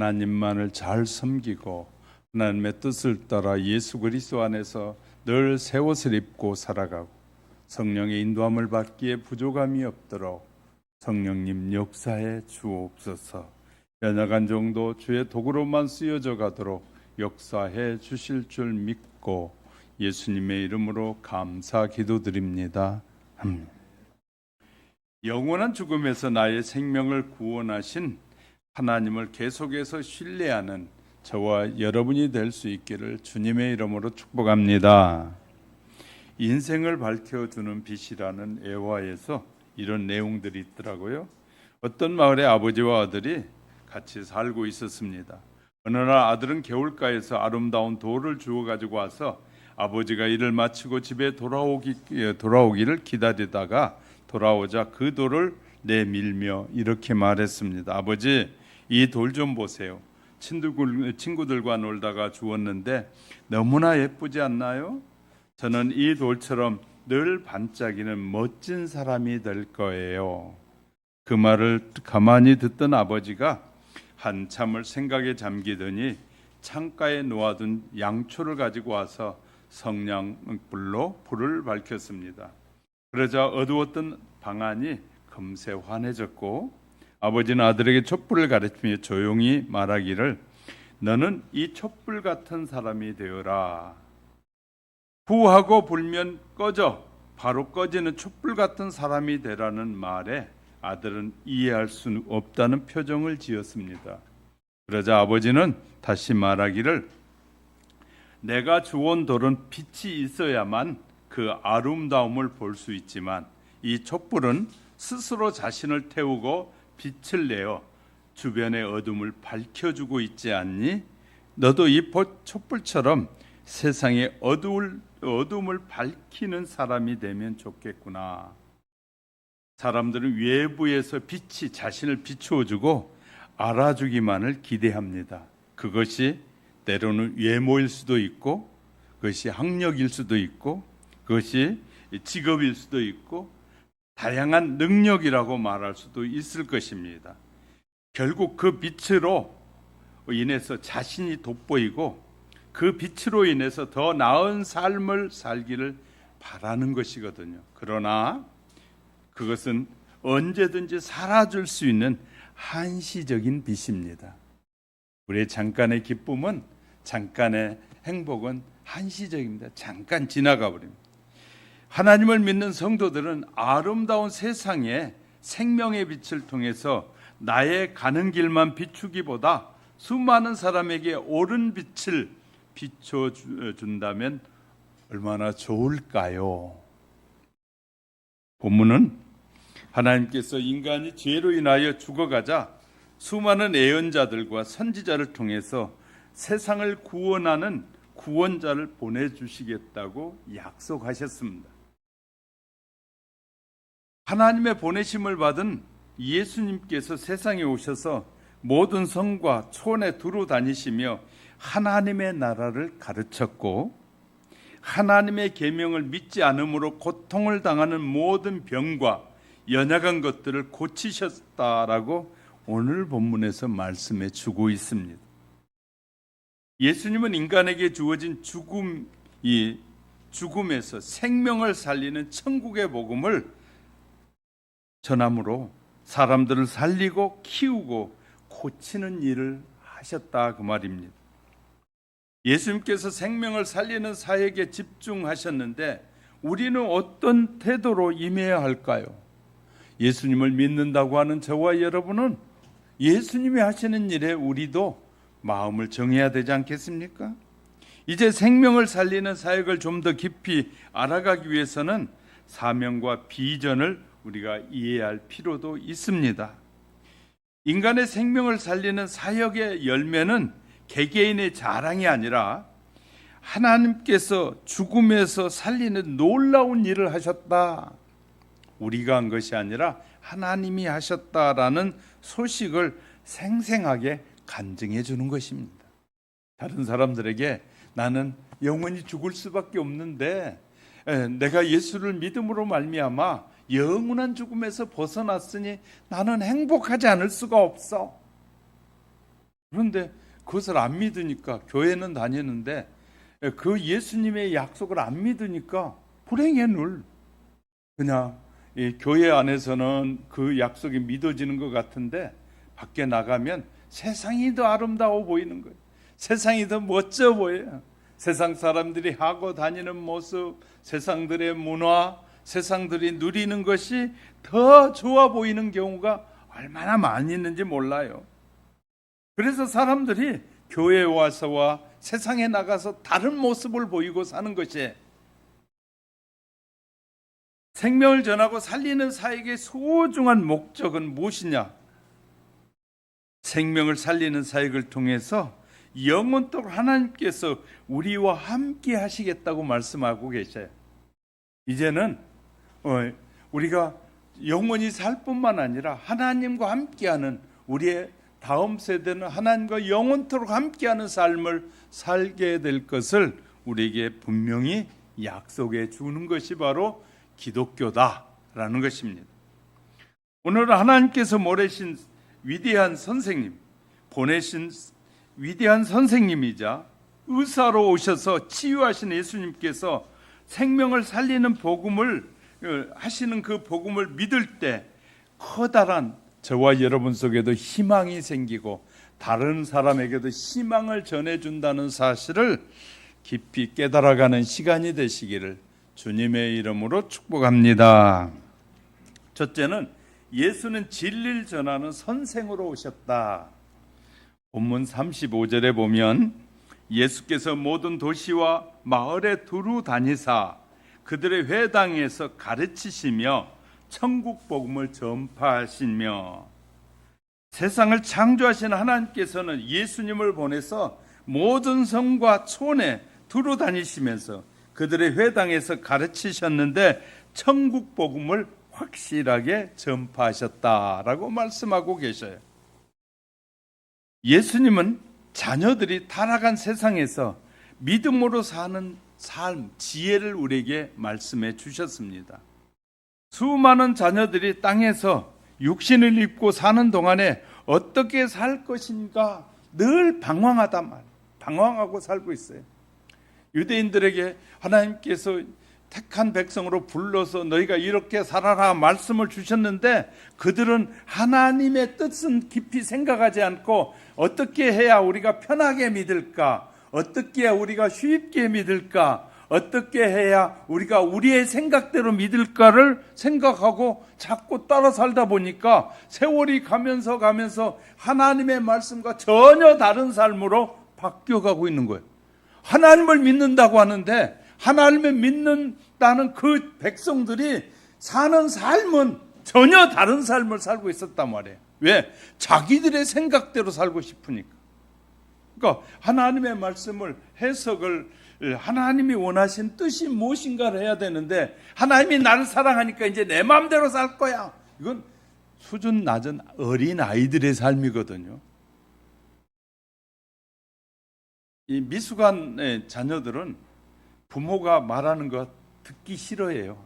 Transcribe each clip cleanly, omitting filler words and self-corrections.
하나님만을 잘 섬기고 하나님의 뜻을 따라 예수 그리스도 안에서 늘 새 옷을 입고 살아가고 성령의 인도함을 받기에 부족함이 없도록 성령님 역사해 주옵소서. 연약한 정도 주의 도구로만 쓰여져 가도록 역사해 주실 줄 믿고 예수님의 이름으로 감사 기도드립니다. 아멘. 영원한 죽음에서 나의 생명을 구원하신 하나님을 계속해서 신뢰하는 저와 여러분이 될 수 있기를 주님의 이름으로 축복합니다. 인생을 밝혀주는 빛이라는 애화에서 이런 내용들이 있더라고요. 어떤 마을에 아버지와 아들이 같이 살고 있었습니다. 어느 날 아들은 개울가에서 아름다운 돌을 주워 가지고 와서 아버지가 일을 마치고 집에 돌아오기를 기다리다가 돌아오자 그 돌을 내밀며 이렇게 말했습니다. 아버지, 이 돌 좀 보세요. 친구들과 놀다가 주웠는데 너무나 예쁘지 않나요? 저는 이 돌처럼 늘 반짝이는 멋진 사람이 될 거예요. 그 말을 가만히 듣던 아버지가 한참을 생각에 잠기더니 창가에 놓아둔 양초를 가지고 와서 성냥불로 불을 밝혔습니다. 그러자 어두웠던 방안이 금세 환해졌고 아버지는 아들에게 촛불을 가르치며 조용히 말하기를 너는 이 촛불 같은 사람이 되어라. 후하고 불면 꺼져 바로 꺼지는 촛불 같은 사람이 되라는 말에 아들은 이해할 수 없다는 표정을 지었습니다. 그러자 아버지는 다시 말하기를 내가 주운 돌은 빛이 있어야만 그 아름다움을 볼 수 있지만 이 촛불은 스스로 자신을 태우고 빛을 내어 주변의 어둠을 밝혀주고 있지 않니? 너도 이 촛불처럼 세상의 어둠을 밝히는 사람이 되면 좋겠구나. 사람들은 외부에서 빛이 자신을 비추어주고 알아주기만을 기대합니다. 그것이 때로는 외모일 수도 있고 그것이 학력일 수도 있고 그것이 직업일 수도 있고 다양한 능력이라고 말할 수도 있을 것입니다. 결국 그 빛으로 인해서 자신이 돋보이고 그 빛으로 인해서 더 나은 삶을 살기를 바라는 것이거든요. 그러나 그것은 언제든지 사라질 수 있는 한시적인 빛입니다. 우리의 잠깐의 기쁨은, 잠깐의 행복은 한시적입니다. 잠깐 지나가 버립니다. 하나님을 믿는 성도들은 아름다운 세상에 생명의 빛을 통해서 나의 가는 길만 비추기보다 수많은 사람에게 옳은 빛을 비춰준다면 얼마나 좋을까요? 본문은 하나님께서 인간이 죄로 인하여 죽어가자 수많은 예언자들과 선지자를 통해서 세상을 구원하는 구원자를 보내주시겠다고 약속하셨습니다. 하나님의 보내심을 받은 예수님께서 세상에 오셔서 모든 성과 촌에 두루 다니시며 하나님의 나라를 가르쳤고 하나님의 계명을 믿지 않음으로 고통을 당하는 모든 병과 연약한 것들을 고치셨다라고 오늘 본문에서 말씀해 주고 있습니다. 예수님은 인간에게 주어진 죽음에서 생명을 살리는 천국의 복음을 전함으로 사람들을 살리고 키우고 고치는 일을 하셨다 그 말입니다. 예수님께서 생명을 살리는 사역에 집중하셨는데 우리는 어떤 태도로 임해야 할까요? 예수님을 믿는다고 하는 저와 여러분은 예수님이 하시는 일에 우리도 마음을 정해야 되지 않겠습니까? 이제 생명을 살리는 사역을 좀 더 깊이 알아가기 위해서는 사명과 비전을 우리가 이해할 필요도 있습니다. 인간의 생명을 살리는 사역의 열매는 개개인의 자랑이 아니라 하나님께서 죽음에서 살리는 놀라운 일을 하셨다. 우리가 한 것이 아니라 하나님이 하셨다라는 소식을 생생하게 간증해 주는 것입니다. 다른 사람들에게 나는 영원히 죽을 수밖에 없는데 내가 예수를 믿음으로 말미암아 영원한 죽음에서 벗어났으니 나는 행복하지 않을 수가 없어. 그런데 그것을 안 믿으니까 교회는 다니는데 그 예수님의 약속을 안 믿으니까 불행해 늘. 그냥 이 교회 안에서는 그 약속이 믿어지는 것 같은데 밖에 나가면 세상이 더 아름다워 보이는 거예요. 세상이 더 멋져 보여요. 세상 사람들이 하고 다니는 모습, 세상들의 문화, 세상들이 누리는 것이 더 좋아 보이는 경우가 얼마나 많이 있는지 몰라요. 그래서 사람들이 교회에 와서와 세상에 나가서 다른 모습을 보이고 사는 것이 생명을 전하고 살리는 사역의 소중한 목적은 무엇이냐? 생명을 살리는 사역을 통해서 영원토록 하나님께서 우리와 함께 하시겠다고 말씀하고 계셔요. 이제는 우리가 영원히 살 뿐만 아니라 하나님과 함께하는, 우리의 다음 세대는 하나님과 영원토록 함께하는 삶을 살게 될 것을 우리에게 분명히 약속해 주는 것이 바로 기독교다라는 것입니다. 오늘 하나님께서 보내신 위대한 선생님, 보내신 위대한 선생님이자 의사로 오셔서 치유하신 예수님께서 생명을 살리는 복음을 하시는 그 복음을 믿을 때 커다란 저와 여러분 속에도 희망이 생기고 다른 사람에게도 희망을 전해준다는 사실을 깊이 깨달아가는 시간이 되시기를 주님의 이름으로 축복합니다. 첫째는 예수는 진리를 전하는 선생으로 오셨다. 본문 35절에 보면 예수께서 모든 도시와 마을에 두루 다니사 그들의 회당에서 가르치시며 천국 복음을 전파하시며, 세상을 창조하신 하나님께서는 예수님을 보내서 모든 성과 촌에 두루 다니시면서 그들의 회당에서 가르치셨는데 천국 복음을 확실하게 전파하셨다라고 말씀하고 계셔요. 예수님은 자녀들이 타락한 세상에서 믿음으로 사는 삶, 지혜를 우리에게 말씀해 주셨습니다. 수많은 자녀들이 땅에서 육신을 입고 사는 동안에 어떻게 살 것인가 늘 방황하고 살고 있어요. 유대인들에게 하나님께서 택한 백성으로 불러서 너희가 이렇게 살아라 말씀을 주셨는데 그들은 하나님의 뜻은 깊이 생각하지 않고 어떻게 해야 우리가 편하게 믿을까, 어떻게 해야 우리가 쉽게 믿을까, 어떻게 해야 우리가 우리의 생각대로 믿을까를 생각하고 자꾸 따라 살다 보니까 세월이 가면서 하나님의 말씀과 전혀 다른 삶으로 바뀌어가고 있는 거예요. 하나님을 믿는다고 하는데 하나님을 믿는다는 그 백성들이 사는 삶은 전혀 다른 삶을 살고 있었단 말이에요. 왜? 자기들의 생각대로 살고 싶으니까. 그러니까 하나님의 말씀을 해석을 하나님이 원하신 뜻이 무엇인가를 해야 되는데 하나님이 나를 사랑하니까 이제 내 마음대로 살 거야. 이건 수준 낮은 어린 아이들의 삶이거든요. 이 미숙한 자녀들은 부모가 말하는 거 듣기 싫어해요.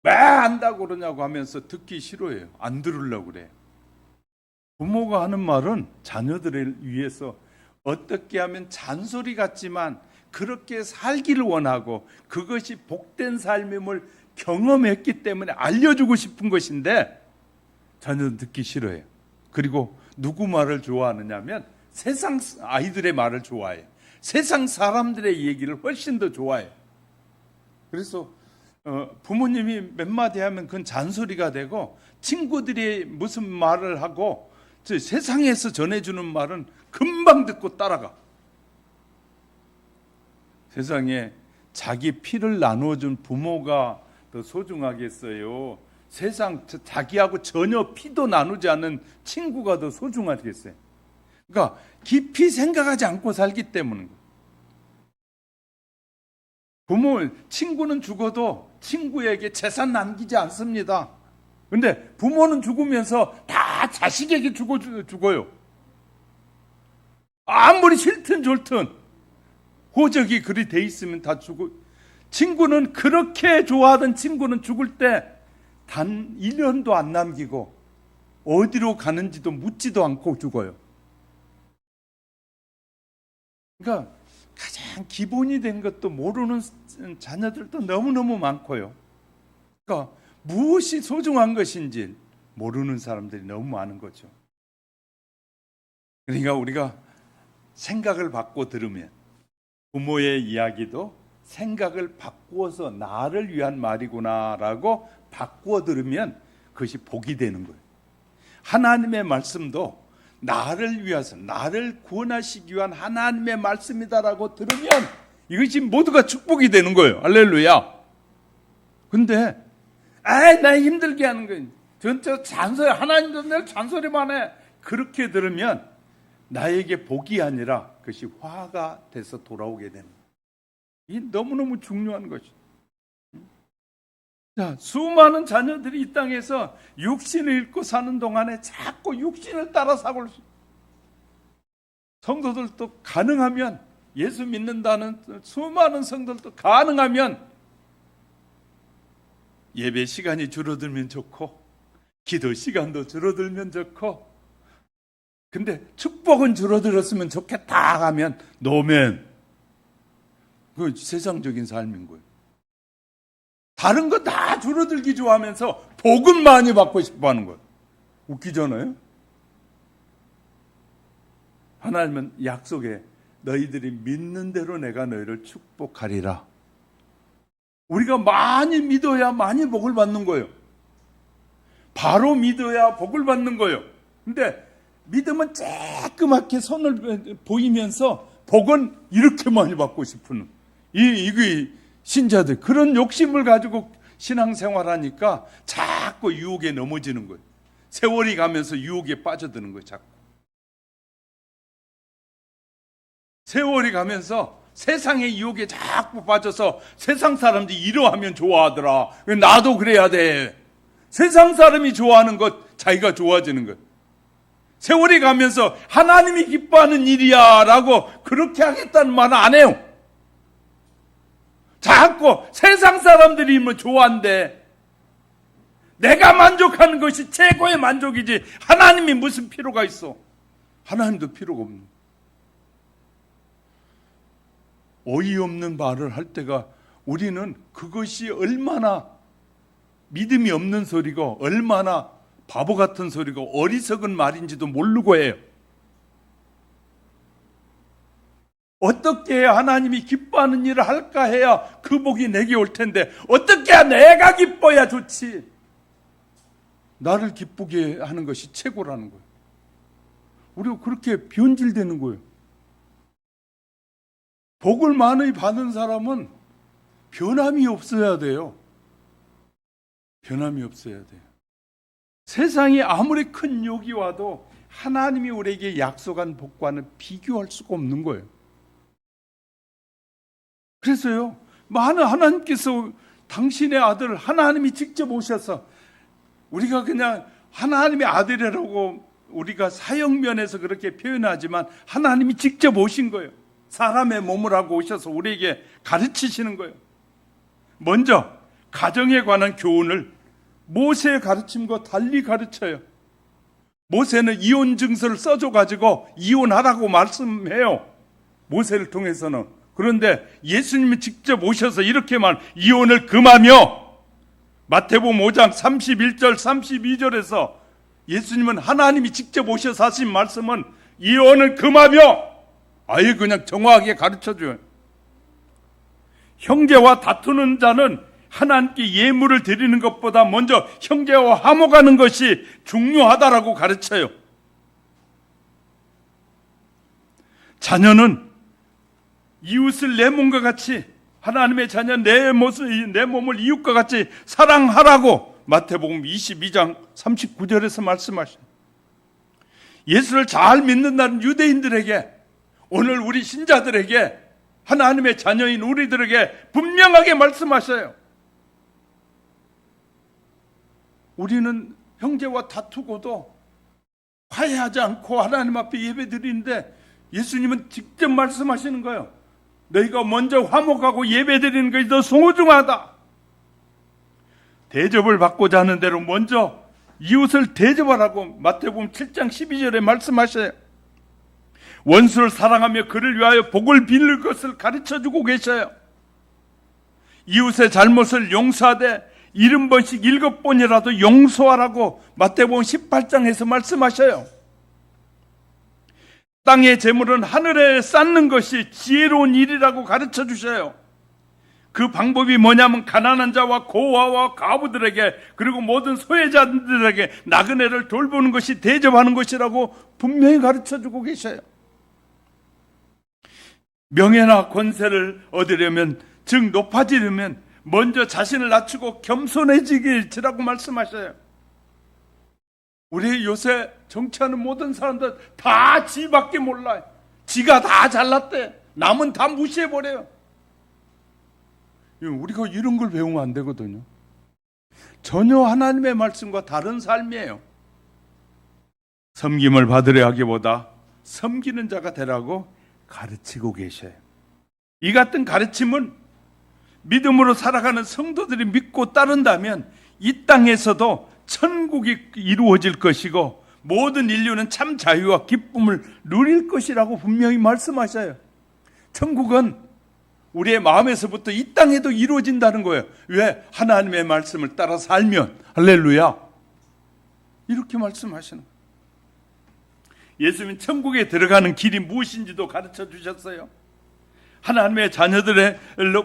왜 안다고 그러냐고 하면서 듣기 싫어해요. 안 들으려고 그래요. 부모가 하는 말은 자녀들을 위해서 어떻게 하면 잔소리 같지만 그렇게 살기를 원하고 그것이 복된 삶임을 경험했기 때문에 알려주고 싶은 것인데 자녀는 듣기 싫어해요. 그리고 누구 말을 좋아하느냐면 세상 아이들의 말을 좋아해요. 세상 사람들의 얘기를 훨씬 더 좋아해요. 그래서 부모님이 몇 마디 하면 그건 잔소리가 되고 친구들이 무슨 말을 하고 세상에서 전해주는 말은 금방 듣고 따라가. 세상에 자기 피를 나누어준 부모가 더 소중하겠어요? 세상 자기하고 전혀 피도 나누지 않는 친구가 더 소중하겠어요? 그러니까 깊이 생각하지 않고 살기 때문인 거예요. 친구는 죽어도 친구에게 재산 남기지 않습니다. 그런데 부모는 죽으면서 다 자식에게 죽어요. 아무리 싫든 좋든 호적이 그리 돼 있으면 다 죽어. 친구는 그렇게 좋아하던 친구는 죽을 때 단 1년도 안 남기고 어디로 가는지도 묻지도 않고 죽어요. 그러니까 가장 기본이 된 것도 모르는 자녀들도 너무너무 많고요. 그러니까 무엇이 소중한 것인지 모르는 사람들이 너무 많은 거죠. 그러니까 우리가 생각을 바꿔 들으면, 부모의 이야기도 생각을 바꾸어서 나를 위한 말이구나라고 바꾸어 들으면 그것이 복이 되는 거예요. 하나님의 말씀도 나를 위해서, 나를 구원하시기 위한 하나님의 말씀이다라고 들으면 이것이 모두가 축복이 되는 거예요. 할렐루야. 근데 나 힘들게 하는 거예요. 전체 잔소리, 하나님도 늘 잔소리만 해. 그렇게 들으면 나에게 복이 아니라 그것이 화가 돼서 돌아오게 되는 거예요. 이 너무너무 중요한 것이죠. 자, 수많은 자녀들이 이 땅에서 육신을 잃고 사는 동안에 자꾸 육신을 따라 사고를, 성도들도 가능하면, 예수 믿는다는 수많은 성도들도 가능하면 예배 시간이 줄어들면 좋고 기도 시간도 줄어들면 좋고, 근데 축복은 줄어들었으면 좋겠다 하면 노면, 그 세상적인 삶인 거예요. 다른 거 다 줄어들기 좋아하면서 복은 많이 받고 싶어 하는 거예요. 웃기잖아요. 하나님은 약속에 너희들이 믿는 대로 내가 너희를 축복하리라. 우리가 많이 믿어야 많이 복을 받는 거예요. 바로 믿어야 복을 받는 거예요. 근데 믿음은 쬐끄맣게 손을 보이면서 복은 이렇게 많이 받고 싶은, 이게 신자들 그런 욕심을 가지고 신앙생활하니까 자꾸 유혹에 넘어지는 거예요. 세월이 가면서 유혹에 빠져드는 거예요. 자꾸 세월이 가면서 세상의 유혹에 자꾸 빠져서 세상 사람들이 이러하면 좋아하더라, 나도 그래야 돼. 세상 사람이 좋아하는 것 자기가 좋아지는 것. 세월이 가면서 하나님이 기뻐하는 일이야 라고 그렇게 하겠다는 말은 안 해요. 자꾸 세상 사람들이 뭐 좋아한대. 내가 만족하는 것이 최고의 만족이지 하나님이 무슨 필요가 있어. 하나님도 필요가 없는. 어이없는 말을 할 때가, 우리는 그것이 얼마나 믿음이 없는 소리고 얼마나 바보 같은 소리고 어리석은 말인지도 모르고 해요. 어떻게 해야 하나님이 기뻐하는 일을 할까 해야 그 복이 내게 올 텐데, 어떻게 해야 내가 기뻐야 좋지. 나를 기쁘게 하는 것이 최고라는 거예요. 우리가 그렇게 변질되는 거예요. 복을 많이 받은 사람은 변함이 없어야 돼요. 변함이 없어야 돼요. 세상이 아무리 큰 욕이 와도 하나님이 우리에게 약속한 복과는 비교할 수가 없는 거예요. 그래서요, 많은 하나님께서 당신의 아들을 하나님이 직접 오셔서, 우리가 그냥 하나님의 아들이라고 우리가 사역면에서 그렇게 표현하지만 하나님이 직접 오신 거예요. 사람의 몸을 하고 오셔서 우리에게 가르치시는 거예요. 먼저 가정에 관한 교훈을 모세의 가르침과 달리 가르쳐요. 모세는 이혼 증서를 써줘가지고 이혼하라고 말씀해요. 모세를 통해서는. 그런데 예수님이 직접 오셔서 이렇게 이혼을 금하며, 마태복음 5장 31절 32절에서 예수님은 하나님이 직접 오셔서 하신 말씀은 이혼을 금하며, 아예 그냥 정확하게 가르쳐줘요. 형제와 다투는 자는 하나님께 예물을 드리는 것보다 먼저 형제와 화목하는 것이 중요하다라고 가르쳐요. 자녀는 이웃을 내 몸과 같이, 하나님의 자녀 내 몸을 이웃과 같이 사랑하라고 마태복음 22장 39절에서 말씀하셔요. 예수를 잘 믿는다는 유대인들에게, 오늘 우리 신자들에게, 하나님의 자녀인 우리들에게 분명하게 말씀하셔요. 우리는 형제와 다투고도 화해하지 않고 하나님 앞에 예배드리는데 예수님은 직접 말씀하시는 거예요. 너희가 먼저 화목하고 예배드리는 것이 더 소중하다. 대접을 받고자 하는 대로 먼저 이웃을 대접하라고 마태복음 7장 12절에 말씀하셔요. 원수를 사랑하며 그를 위하여 복을 빌릴 것을 가르쳐주고 계셔요. 이웃의 잘못을 용서하되 70번씩 7번이라도 용서하라고 마태복음 18장에서 말씀하셔요. 땅의 재물은 하늘에 쌓는 것이 지혜로운 일이라고 가르쳐 주셔요. 그 방법이 뭐냐면 가난한 자와 고아와 과부들에게 그리고 모든 소외자들에게 나그네를 돌보는 것이 대접하는 것이라고 분명히 가르쳐 주고 계셔요. 명예나 권세를 얻으려면, 즉 높아지려면 먼저 자신을 낮추고 겸손해지기라고 말씀하셔요. 우리 요새 정치하는 모든 사람들 다 지밖에 몰라요. 지가 다 잘났대. 남은 다 무시해버려요. 우리가 이런 걸 배우면 안 되거든요. 전혀 하나님의 말씀과 다른 삶이에요. 섬김을 받으려 하기보다 섬기는 자가 되라고 가르치고 계셔요. 이 같은 가르침은 믿음으로 살아가는 성도들이 믿고 따른다면 이 땅에서도 천국이 이루어질 것이고 모든 인류는 참 자유와 기쁨을 누릴 것이라고 분명히 말씀하셔요. 천국은 우리의 마음에서부터 이 땅에도 이루어진다는 거예요. 왜? 하나님의 말씀을 따라 살면. 할렐루야. 이렇게 말씀하시는 거예요. 예수님은 천국에 들어가는 길이 무엇인지도 가르쳐 주셨어요. 하나님의 자녀들의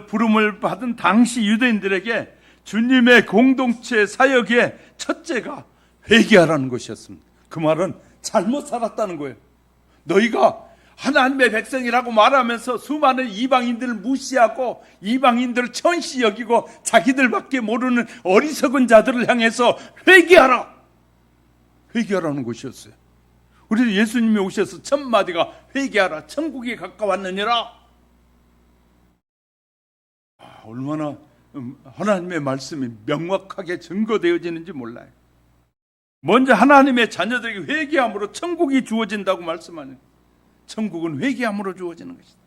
부름을 받은 당시 유대인들에게 주님의 공동체 사역의 첫째가 회개하라는 것이었습니다. 그 말은 잘못 살았다는 거예요. 너희가 하나님의 백성이라고 말하면서 수많은 이방인들을 무시하고 이방인들을 천시 여기고 자기들밖에 모르는 어리석은 자들을 향해서 회개하라. 회개하라는 것이었어요. 우리 예수님이 오셔서 첫 마디가 회개하라. 천국이 가까웠느니라. 얼마나 하나님의 말씀이 명확하게 증거되어지는지 몰라요. 먼저 하나님의 자녀들에게 회개함으로 천국이 주어진다고 말씀하는, 천국은 회개함으로 주어지는 것이다.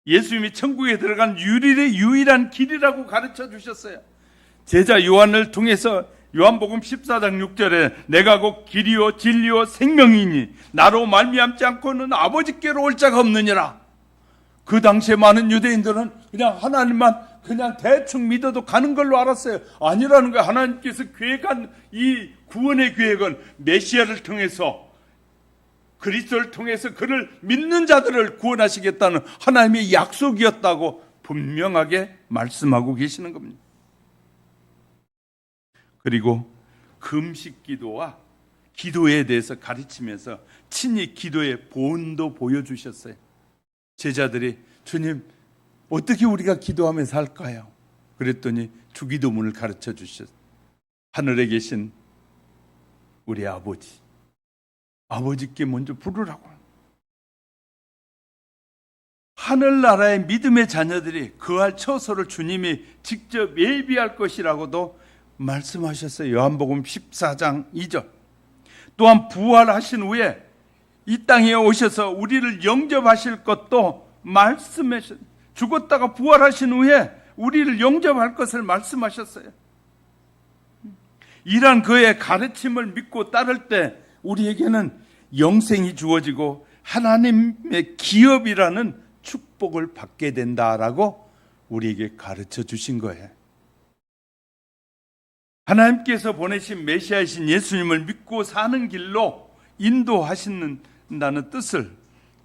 예수님이 천국에 들어간 유일한 길이라고 가르쳐 주셨어요. 제자 요한을 통해서 요한복음 14장 6절에 내가 곧 길이요 진리요 생명이니 나로 말미암지 않고는 아버지께로 올 자가 없느니라. 그 당시에 많은 유대인들은 그냥 하나님만 그냥 대충 믿어도 가는 걸로 알았어요. 아니라는 거예요. 하나님께서 계획한 이 구원의 계획은 메시아를 통해서, 그리스도를 통해서 그를 믿는 자들을 구원하시겠다는 하나님의 약속이었다고 분명하게 말씀하고 계시는 겁니다. 그리고 금식 기도와 기도에 대해서 가르치면서 친히 기도의 본도 보여주셨어요. 제자들이 주님 어떻게 우리가 기도하며 살까요? 그랬더니 주기도문을 가르쳐 주셨어요. 하늘에 계신 우리 아버지께 먼저 부르라고. 하늘나라의 믿음의 자녀들이 거할 처소를 주님이 직접 예비할 것이라고도 말씀하셨어요. 요한복음 14장 2절. 또한 부활하신 후에 이 땅에 오셔서 우리를 영접하실 것도 말씀하셨어요. 죽었다가 부활하신 후에 우리를 영접할 것을 말씀하셨어요. 이러한 그의 가르침을 믿고 따를 때 우리에게는 영생이 주어지고 하나님의 기업이라는 축복을 받게 된다라고 우리에게 가르쳐 주신 거예요. 하나님께서 보내신 메시아이신 예수님을 믿고 사는 길로 인도하신다는 뜻을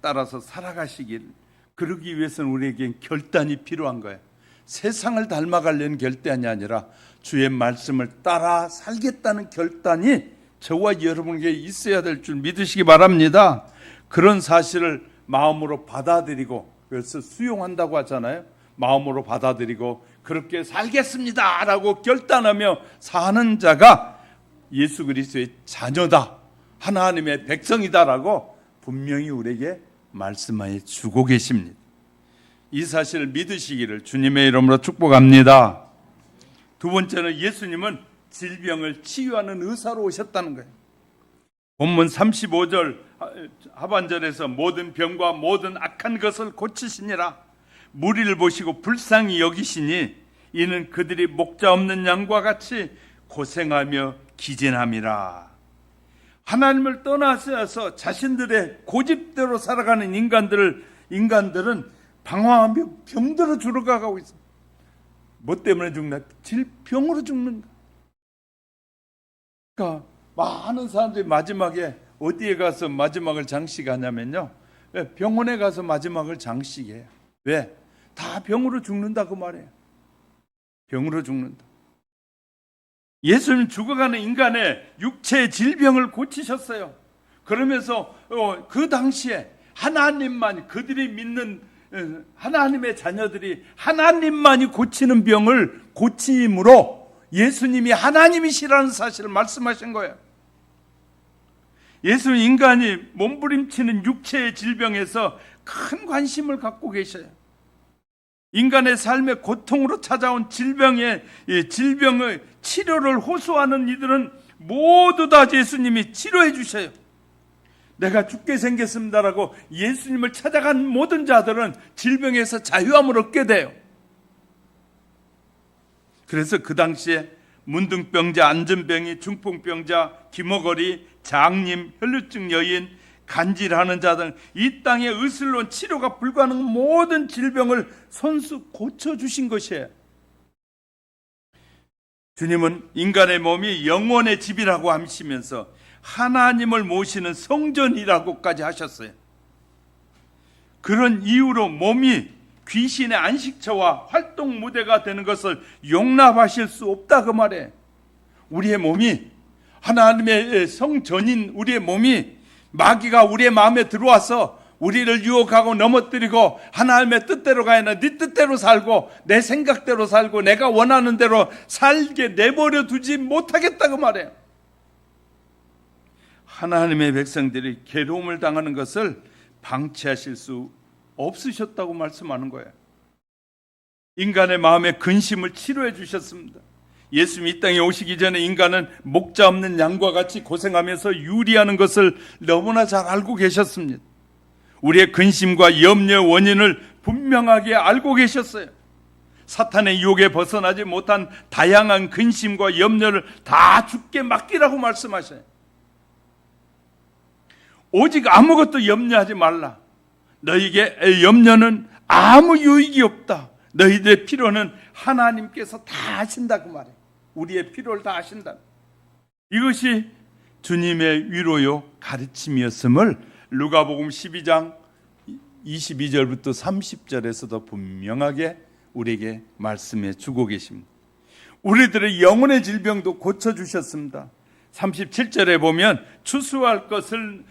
따라서 살아가시길, 그러기 위해서는 우리에게 결단이 필요한 거예요. 세상을 닮아가려는 결단이 아니라 주의 말씀을 따라 살겠다는 결단이 저와 여러분에게 있어야 될 줄 믿으시기 바랍니다. 그런 사실을 마음으로 받아들이고, 그래서 수용한다고 하잖아요. 마음으로 받아들이고 그렇게 살겠습니다 라고 결단하며 사는 자가 예수 그리스도의 자녀다, 하나님의 백성이다라고 분명히 우리에게 말씀해 주고 계십니다. 이 사실을 믿으시기를 주님의 이름으로 축복합니다. 두 번째는 예수님은 질병을 치유하는 의사로 오셨다는 거예요. 본문 35절 하반절에서 모든 병과 모든 악한 것을 고치시니라. 무리를 보시고 불쌍히 여기시니 이는 그들이 목자 없는 양과 같이 고생하며 기진함이라. 하나님을 떠나서 자신들의 고집대로 살아가는 인간들은 방황하며 병들어 죽어가고 있어. 뭐 때문에 죽나? 질병으로 죽는가? 그러니까 많은 사람들이 마지막에 어디에 가서 마지막을 장식하냐면요, 병원에 가서 마지막을 장식해요. 왜? 다 병으로 죽는다 그 말이에요. 병으로 죽는다. 예수님 죽어가는 인간의 육체의 질병을 고치셨어요. 그러면서 그 당시에 하나님만, 그들이 믿는 하나님의 자녀들이 하나님만이 고치는 병을 고침으로 예수님이 하나님이시라는 사실을 말씀하신 거예요. 예수는 인간이 몸부림치는 육체의 질병에서 큰 관심을 갖고 계셔요. 인간의 삶의 고통으로 찾아온 질병의 치료를 호소하는 이들은 모두 다 예수님이 치료해 주셔요. 내가 죽게 생겼습니다라고 예수님을 찾아간 모든 자들은 질병에서 자유함을 얻게 돼요. 그래서 그 당시에 문둥병자, 안전병이, 중풍병자, 기머거리, 장님, 혈루증 여인, 간질하는 자들, 이 땅에 의술론 치료가 불가능한 모든 질병을 손수 고쳐주신 것이에요. 주님은 인간의 몸이 영혼의 집이라고 하시면서 하나님을 모시는 성전이라고까지 하셨어요. 그런 이유로 몸이 귀신의 안식처와 활동 무대가 되는 것을 용납하실 수 없다 그 말이에요. 우리의 몸이 하나님의 성전인 우리의 몸이 마귀가 우리의 마음에 들어와서 우리를 유혹하고 넘어뜨리고 하나님의 뜻대로 가야 하나 네 뜻대로 살고 내 생각대로 살고 내가 원하는 대로 살게 내버려 두지 못하겠다 그 말이에요. 하나님의 백성들이 괴로움을 당하는 것을 방치하실 수 없으셨다고 말씀하는 거예요. 인간의 마음의 근심을 치료해 주셨습니다. 예수님이 이 땅에 오시기 전에 인간은 목자 없는 양과 같이 고생하면서 유리하는 것을 너무나 잘 알고 계셨습니다. 우리의 근심과 염려의 원인을 분명하게 알고 계셨어요. 사탄의 유혹에 벗어나지 못한 다양한 근심과 염려를 다 주께 맡기라고 말씀하셔요. 오직 아무것도 염려하지 말라. 너희에게 염려는 아무 유익이 없다. 너희들의 필요는 하나님께서 다 아신다 그 말이에요. 우리의 필요를 다 아신다. 이것이 주님의 위로요 가르침이었음을 누가복음 12장 22절부터 30절에서도 분명하게 우리에게 말씀해 주고 계십니다. 우리들의 영혼의 질병도 고쳐주셨습니다. 37절에 보면 추수할 것은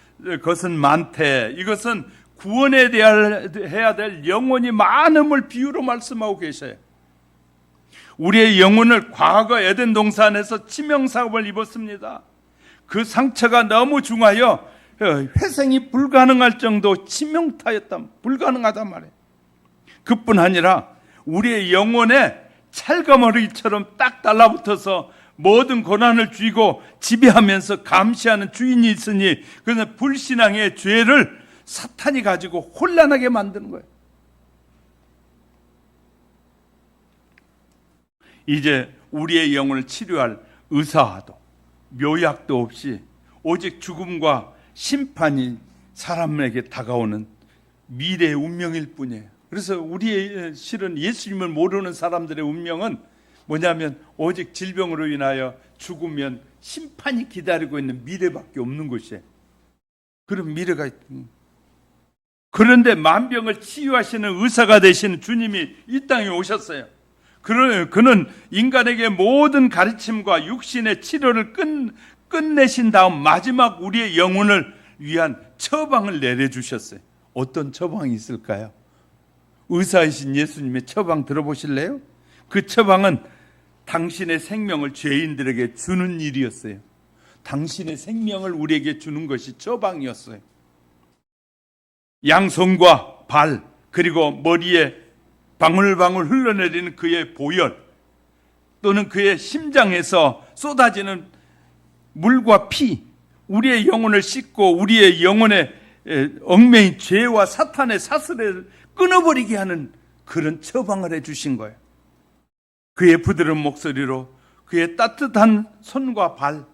많대. 이것은 구원에 해야 될 영혼이 많음을 비유로 말씀하고 계셔요. 우리의 영혼을 과거 에덴 동산에서 치명상업을 입었습니다. 그 상처가 너무 중하여 회생이 불가능할 정도 치명타였다. 불가능하단 말이에요. 그뿐 아니라 우리의 영혼에 찰가머리처럼 딱 달라붙어서 모든 고난을 쥐고 지배하면서 감시하는 주인이 있으니 그래서 불신앙의 죄를 사탄이 가지고 혼란하게 만드는 거예요. 이제 우리의 영혼을 치료할 의사도 묘약도 없이 오직 죽음과 심판이 사람에게 다가오는 미래의 운명일 뿐이에요. 그래서 우리의 실은 예수님을 모르는 사람들의 운명은 뭐냐면 오직 질병으로 인하여 죽으면 심판이 기다리고 있는 미래밖에 없는 것이에요. 그런 미래가 있다. 그런데 만병을 치유하시는 의사가 되시는 주님이 이 땅에 오셨어요. 그는 인간에게 모든 가르침과 육신의 치료를 끝내신 다음 마지막 우리의 영혼을 위한 처방을 내려주셨어요. 어떤 처방이 있을까요? 의사이신 예수님의 처방 들어보실래요? 그 처방은 당신의 생명을 죄인들에게 주는 일이었어요. 당신의 생명을 우리에게 주는 것이 처방이었어요. 양손과 발 그리고 머리에 방울방울 흘러내리는 그의 보혈 또는 그의 심장에서 쏟아지는 물과 피, 우리의 영혼을 씻고 우리의 영혼의 얽매인 죄와 사탄의 사슬을 끊어버리게 하는 그런 처방을 해주신 거예요. 그의 부드러운 목소리로 그의 따뜻한 손과 발,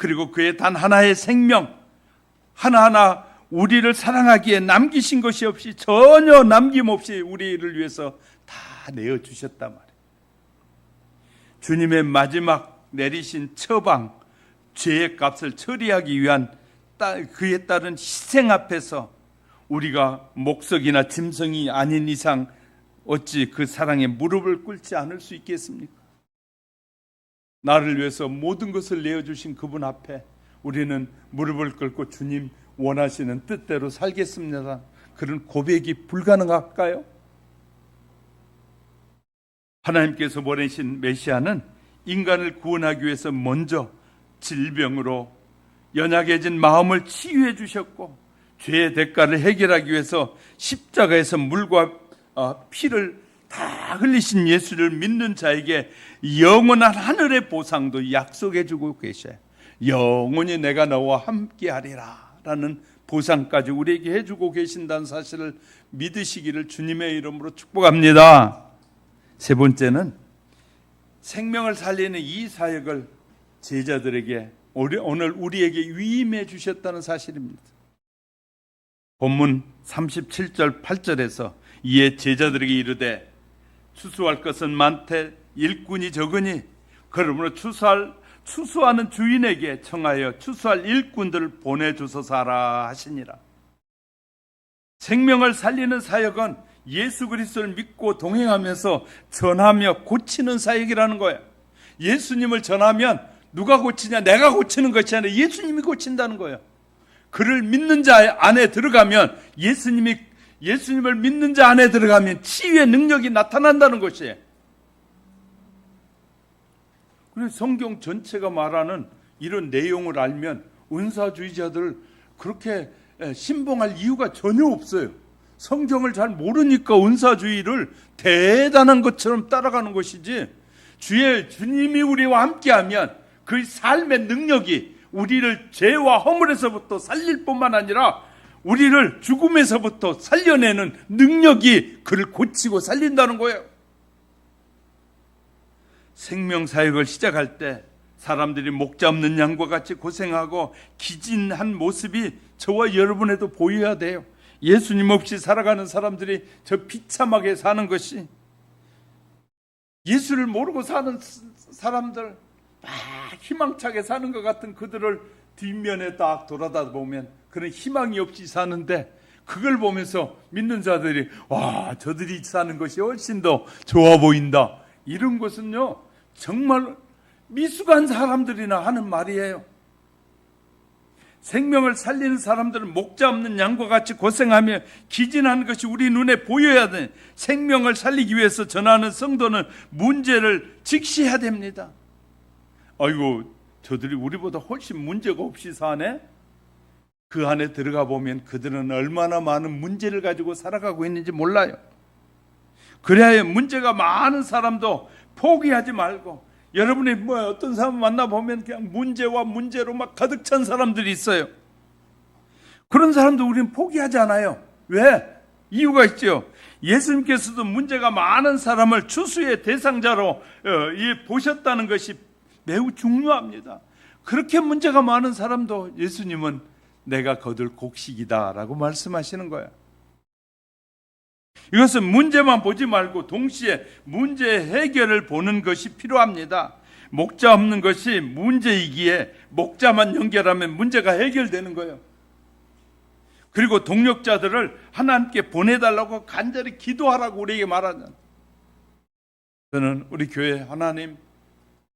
그리고 그의 단 하나의 생명 하나하나 우리를 사랑하기에 남기신 것이 없이 전혀 남김없이 우리를 위해서 다 내어주셨단 말이에요. 주님의 마지막 내리신 처방, 죄의 값을 처리하기 위한 그에 따른 희생 앞에서 우리가 목석이나 짐승이 아닌 이상 어찌 그 사랑에 무릎을 꿇지 않을 수 있겠습니까? 나를 위해서 모든 것을 내어주신 그분 앞에 우리는 무릎을 꿇고 주님 원하시는 뜻대로 살겠습니다. 그런 고백이 불가능할까요? 하나님께서 보내신 메시아는 인간을 구원하기 위해서 먼저 질병으로 연약해진 마음을 치유해 주셨고, 죄의 대가를 해결하기 위해서 십자가에서 물과 피를 다 흘리신 예수를 믿는 자에게 영원한 하늘의 보상도 약속해 주고 계셔요. 영원히 내가 너와 함께 하리라 라는 보상까지 우리에게 해주고 계신다는 사실을 믿으시기를 주님의 이름으로 축복합니다. 세 번째는 생명을 살리는 이 사역을 제자들에게 오늘 우리에게 위임해 주셨다는 사실입니다. 본문 37절 8절에서 이에 제자들에게 이르되 추수할 것은 많되 일꾼이 적으니 그러므로 추수하는 주인에게 청하여 추수할 일꾼들을 보내주소서 하라 하시니라. 생명을 살리는 사역은 예수 그리스도를 믿고 동행하면서 전하며 고치는 사역이라는 거예요. 예수님을 전하면 누가 고치냐? 내가 고치는 것이 아니라 예수님이 고친다는 거예요. 그를 믿는 자 안에 들어가면 예수님을 믿는 자 안에 들어가면 치유의 능력이 나타난다는 것이에요. 그래서 성경 전체가 말하는 이런 내용을 알면 은사주의자들 그렇게 신봉할 이유가 전혀 없어요. 성경을 잘 모르니까 은사주의를 대단한 것처럼 따라가는 것이지, 주님이 우리와 함께하면 그 삶의 능력이 우리를 죄와 허물에서부터 살릴 뿐만 아니라 우리를 죽음에서부터 살려내는 능력이 그를 고치고 살린다는 거예요. 생명사역을 시작할 때 사람들이 목자 없는 양과 같이 고생하고 기진한 모습이 저와 여러분에도 보여야 돼요. 예수님 없이 살아가는 사람들이 저 비참하게 사는 것이, 예수를 모르고 사는 사람들 막 희망차게 사는 것 같은 그들을 뒷면에 딱 돌아다 보면 그런 희망이 없이 사는데, 그걸 보면서 믿는 자들이 와, 저들이 사는 것이 훨씬 더 좋아 보인다, 이런 것은요 정말 미숙한 사람들이나 하는 말이에요. 생명을 살리는 사람들은 목자 없는 양과 같이 고생하며 기진하는 것이 우리 눈에 보여야 돼. 생명을 살리기 위해서 전하는 성도는 문제를 직시해야 됩니다. 아이고, 저들이 우리보다 훨씬 문제가 없이 사네? 그 안에 들어가 보면 그들은 얼마나 많은 문제를 가지고 살아가고 있는지 몰라요. 그래야 문제가 많은 사람도 포기하지 말고, 여러분이 어떤 사람 만나보면 그냥 문제와 문제로 막 가득 찬 사람들이 있어요. 그런 사람도 우리는 포기하지 않아요. 왜? 이유가 있죠. 예수님께서도 문제가 많은 사람을 추수의 대상자로 보셨다는 것이 매우 중요합니다. 그렇게 문제가 많은 사람도 예수님은 내가 거둘 곡식이다 라고 말씀하시는 거예요. 이것은 문제만 보지 말고 동시에 문제 해결을 보는 것이 필요합니다. 목자 없는 것이 문제이기에 목자만 연결하면 문제가 해결되는 거예요. 그리고 동력자들을 하나님께 보내달라고 간절히 기도하라고 우리에게 말하잖아요. 저는 우리 교회 하나님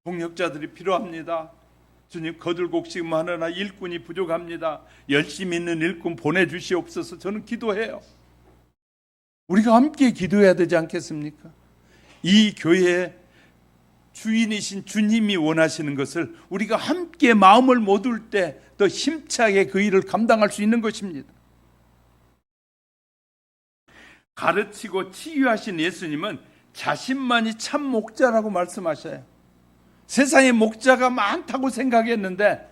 동력자들이 필요합니다. 주님, 거둘 곡식 많으나 일꾼이 부족합니다. 열심히 있는 일꾼 보내주시옵소서. 저는 기도해요. 우리가 함께 기도해야 되지 않겠습니까? 이 교회의 주인이신 주님이 원하시는 것을 우리가 함께 마음을 모을 때 더 힘차게 그 일을 감당할 수 있는 것입니다. 가르치고 치유하신 예수님은 자신만이 참 목자라고 말씀하셔요. 세상에 목자가 많다고 생각했는데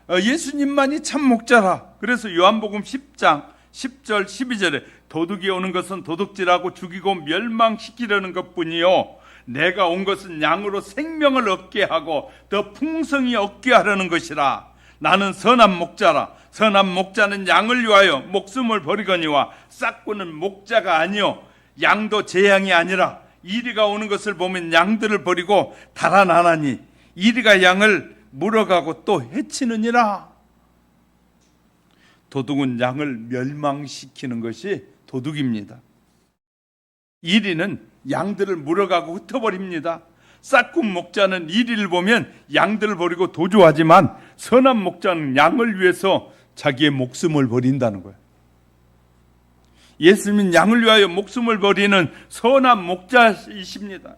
예수님만이 참 목자라. 그래서 요한복음 10장 10절 12절에 도둑이 오는 것은 도둑질하고 죽이고 멸망시키려는 것뿐이요, 내가 온 것은 양으로 생명을 얻게 하고 더 풍성히 얻게 하려는 것이라. 나는 선한 목자라. 선한 목자는 양을 위하여 목숨을 버리거니와 싹구는 목자가 아니요 양도 제 양이 아니라 이리가 오는 것을 보면 양들을 버리고 달아나나니 이리가 양을 물어가고 또 해치느니라. 도둑은 양을 멸망시키는 것이 도둑입니다. 이리는 양들을 물어가고 흩어버립니다. 싹군 목자는 이리를 보면 양들을 버리고 도주하지만 선한 목자는 양을 위해서 자기의 목숨을 버린다는 거예요. 예수님은 양을 위하여 목숨을 버리는 선한 목자이십니다.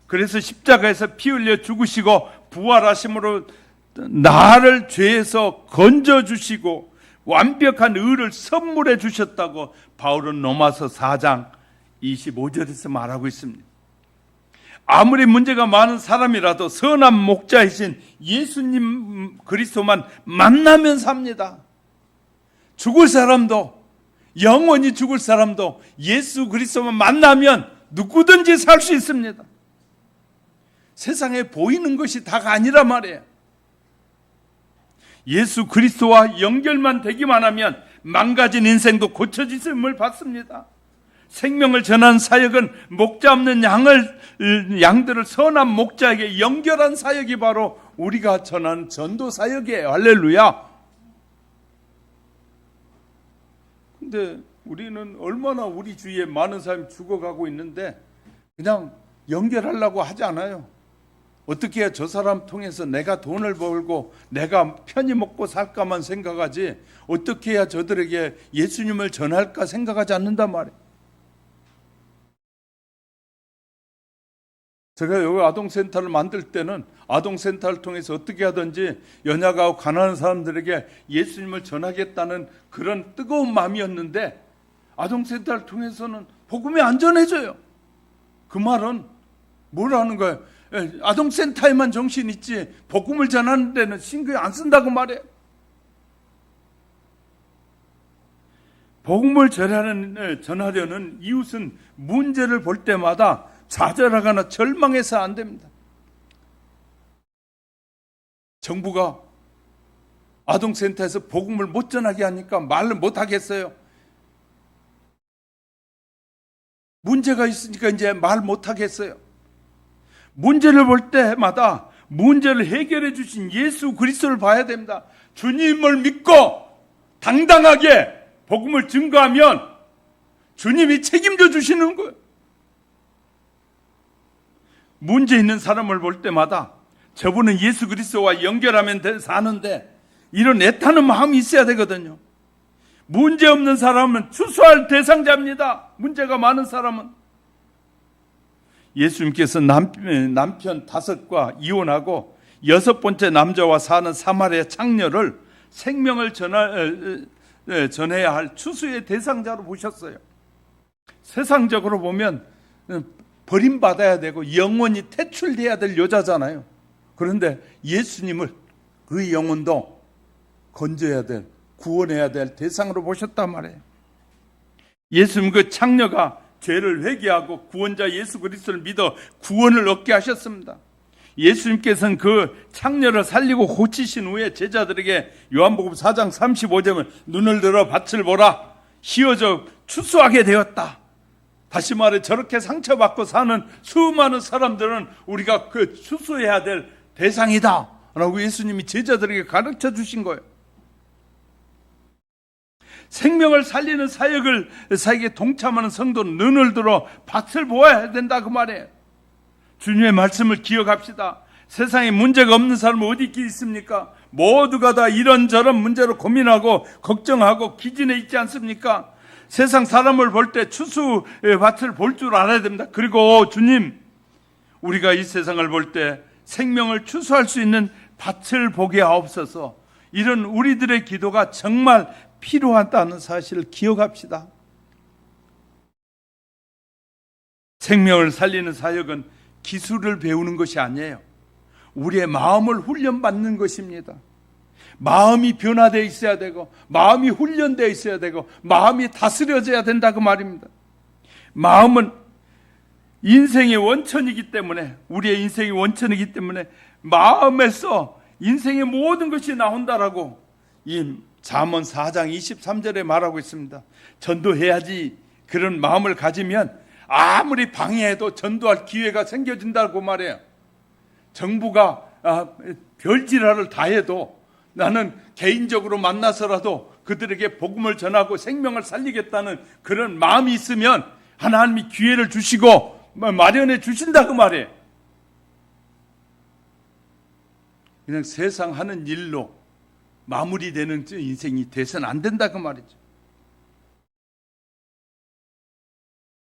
그래서 십자가에서 피 흘려 죽으시고 부활하심으로 나를 죄에서 건져주시고 완벽한 의를 선물해 주셨다고 바울은 로마서 4장 25절에서 말하고 있습니다. 아무리 문제가 많은 사람이라도 선한 목자이신 예수님 그리스도만 만나면 삽니다. 죽을 사람도, 영원히 죽을 사람도 예수 그리스도만 만나면 누구든지 살 수 있습니다. 세상에 보이는 것이 다가 아니라 말이에요. 예수 그리스도와 연결만 되기만 하면 망가진 인생도 고쳐지심을 받습니다. 생명을 전하는 사역은 목자 없는 양들을 선한 목자에게 연결한 사역이 바로 우리가 전하는 전도 사역이에요. 할렐루야. 근데 우리는 얼마나 우리 주위에 많은 사람이 죽어가고 있는데 그냥 연결하려고 하지 않아요. 어떻게 해야 저 사람 통해서 내가 돈을 벌고 내가 편히 먹고 살까만 생각하지 어떻게 해야 저들에게 예수님을 전할까 생각하지 않는단 말이에요. 제가 여기 아동센터를 만들 때는 아동센터를 통해서 어떻게 하든지 연약하고 가난한 사람들에게 예수님을 전하겠다는 그런 뜨거운 마음이었는데 아동센터를 통해서는 복음이 안 전해져요. 그 말은 뭐라는 거예요? 아동센터에만 정신 있지 복음을 전하는 데는 신경 안 쓴다고 말해요. 복음을 전하려는 이웃은 문제를 볼 때마다 좌절하거나 절망해서 안 됩니다. 정부가 아동센터에서 복음을 못 전하게 하니까 말을 못 하겠어요. 문제가 있으니까 이제 말 못 하겠어요. 문제를 볼 때마다 문제를 해결해 주신 예수 그리스도를 봐야 됩니다. 주님을 믿고 당당하게 복음을 증거하면 주님이 책임져 주시는 거예요. 문제 있는 사람을 볼 때마다 저분은 예수 그리스도와 연결하면 사는데 이런 애타는 마음이 있어야 되거든요. 문제 없는 사람은 추수할 대상자입니다. 문제가 많은 사람은. 예수님께서 남편 5과 이혼하고 6번째 남자와 사는 사마리아 창녀를 생명을 전해야 할 추수의 대상자로 보셨어요. 세상적으로 보면 버림받아야 되고 영원히 퇴출돼야 될 여자잖아요. 그런데 예수님을 그 영혼도 건져야 될, 구원해야 될 대상으로 보셨단 말이에요. 예수님 그 창녀가 죄를 회개하고 구원자 예수 그리스도를 믿어 구원을 얻게 하셨습니다. 예수님께서는 그 창녀를 살리고 고치신 후에 제자들에게 요한복음 4장 35절은 눈을 들어 밭을 보라 휘어져 추수하게 되었다. 다시 말해 저렇게 상처받고 사는 수많은 사람들은 우리가 그 추수해야 될 대상이다 라고 예수님이 제자들에게 가르쳐 주신 거예요. 생명을 살리는 사역에 동참하는 성도는 눈을 들어 밭을 보아야 된다 그 말이에요. 주님의 말씀을 기억합시다. 세상에 문제가 없는 사람은 어디 있습니까? 모두가 다 이런저런 문제로 고민하고 걱정하고 기진해 있지 않습니까? 세상 사람을 볼 때 추수의 밭을 볼 줄 알아야 됩니다. 그리고 주님, 우리가 이 세상을 볼 때 생명을 추수할 수 있는 밭을 보게 하옵소서. 이런 우리들의 기도가 정말 필요하다는 사실을 기억합시다. 생명을 살리는 사역은 기술을 배우는 것이 아니에요. 우리의 마음을 훈련받는 것입니다. 마음이 변화되어 있어야 되고 마음이 훈련되어 있어야 되고 마음이 다스려져야 된다 그 말입니다. 마음은 인생의 원천이기 때문에 우리의 인생의 원천이기 때문에 마음에서 인생의 모든 것이 나온다라고 이 잠언 4장 23절에 말하고 있습니다. 전도해야지 그런 마음을 가지면 아무리 방해해도 전도할 기회가 생겨진다고 말해요. 정부가 별지랄을 다 해도 나는 개인적으로 만나서라도 그들에게 복음을 전하고 생명을 살리겠다는 그런 마음이 있으면 하나님이 기회를 주시고 마련해 주신다고 말해요. 그냥 세상 하는 일로 마무리되는 인생이 돼서는 안 된다고 말이죠.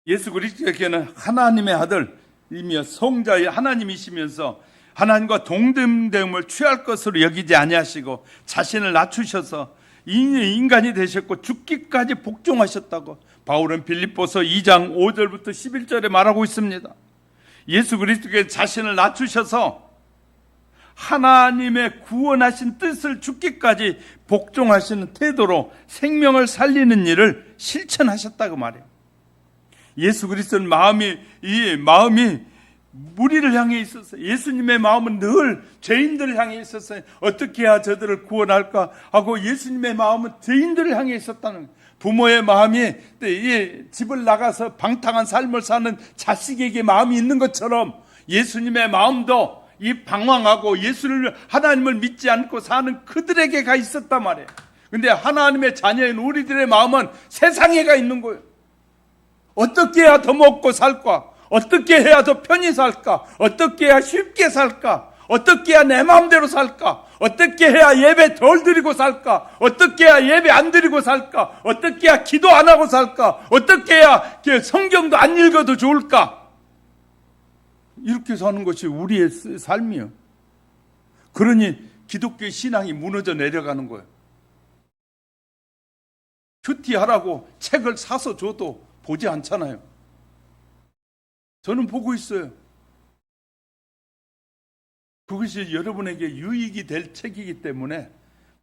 예수 그리스도께는 하나님의 아들이며 성자의 하나님이시면서 하나님과 동등됨을 취할 것으로 여기지 아니하시고 자신을 낮추셔서 인간이 되셨고 죽기까지 복종하셨다고 바울은 빌립보서 2장 5절부터 11절에 말하고 있습니다. 예수 그리스도께 자신을 낮추셔서 하나님의 구원하신 뜻을 죽기까지 복종하시는 태도로 생명을 살리는 일을 실천하셨다고 말해요. 예수 그리스도는 마음이 무리를 향해 있었어요. 예수님의 마음은 늘 죄인들을 향해 있었어요. 어떻게 해야 저들을 구원할까 하고 예수님의 마음은 죄인들을 향해 있었다는 거예요. 부모의 마음이 집을 나가서 방탕한 삶을 사는 자식에게 마음이 있는 것처럼 예수님의 마음도 이 방황하고 예수를 하나님을 믿지 않고 사는 그들에게 가 있었단 말이에요. 근데 하나님의 자녀인 우리들의 마음은 세상에 가 있는 거예요. 어떻게 해야 더 먹고 살까? 어떻게 해야 더 편히 살까? 어떻게 해야 쉽게 살까? 어떻게 해야 내 마음대로 살까? 어떻게 해야 예배 덜 드리고 살까? 어떻게 해야 예배 안 드리고 살까? 어떻게 해야 기도 안 하고 살까? 어떻게 해야 성경도 안 읽어도 좋을까? 이렇게 사는 것이 우리의 삶이에요. 그러니 기독교 신앙이 무너져 내려가는 거예요. 큐티하라고 책을 사서 줘도 보지 않잖아요. 저는 보고 있어요. 그것이 여러분에게 유익이 될 책이기 때문에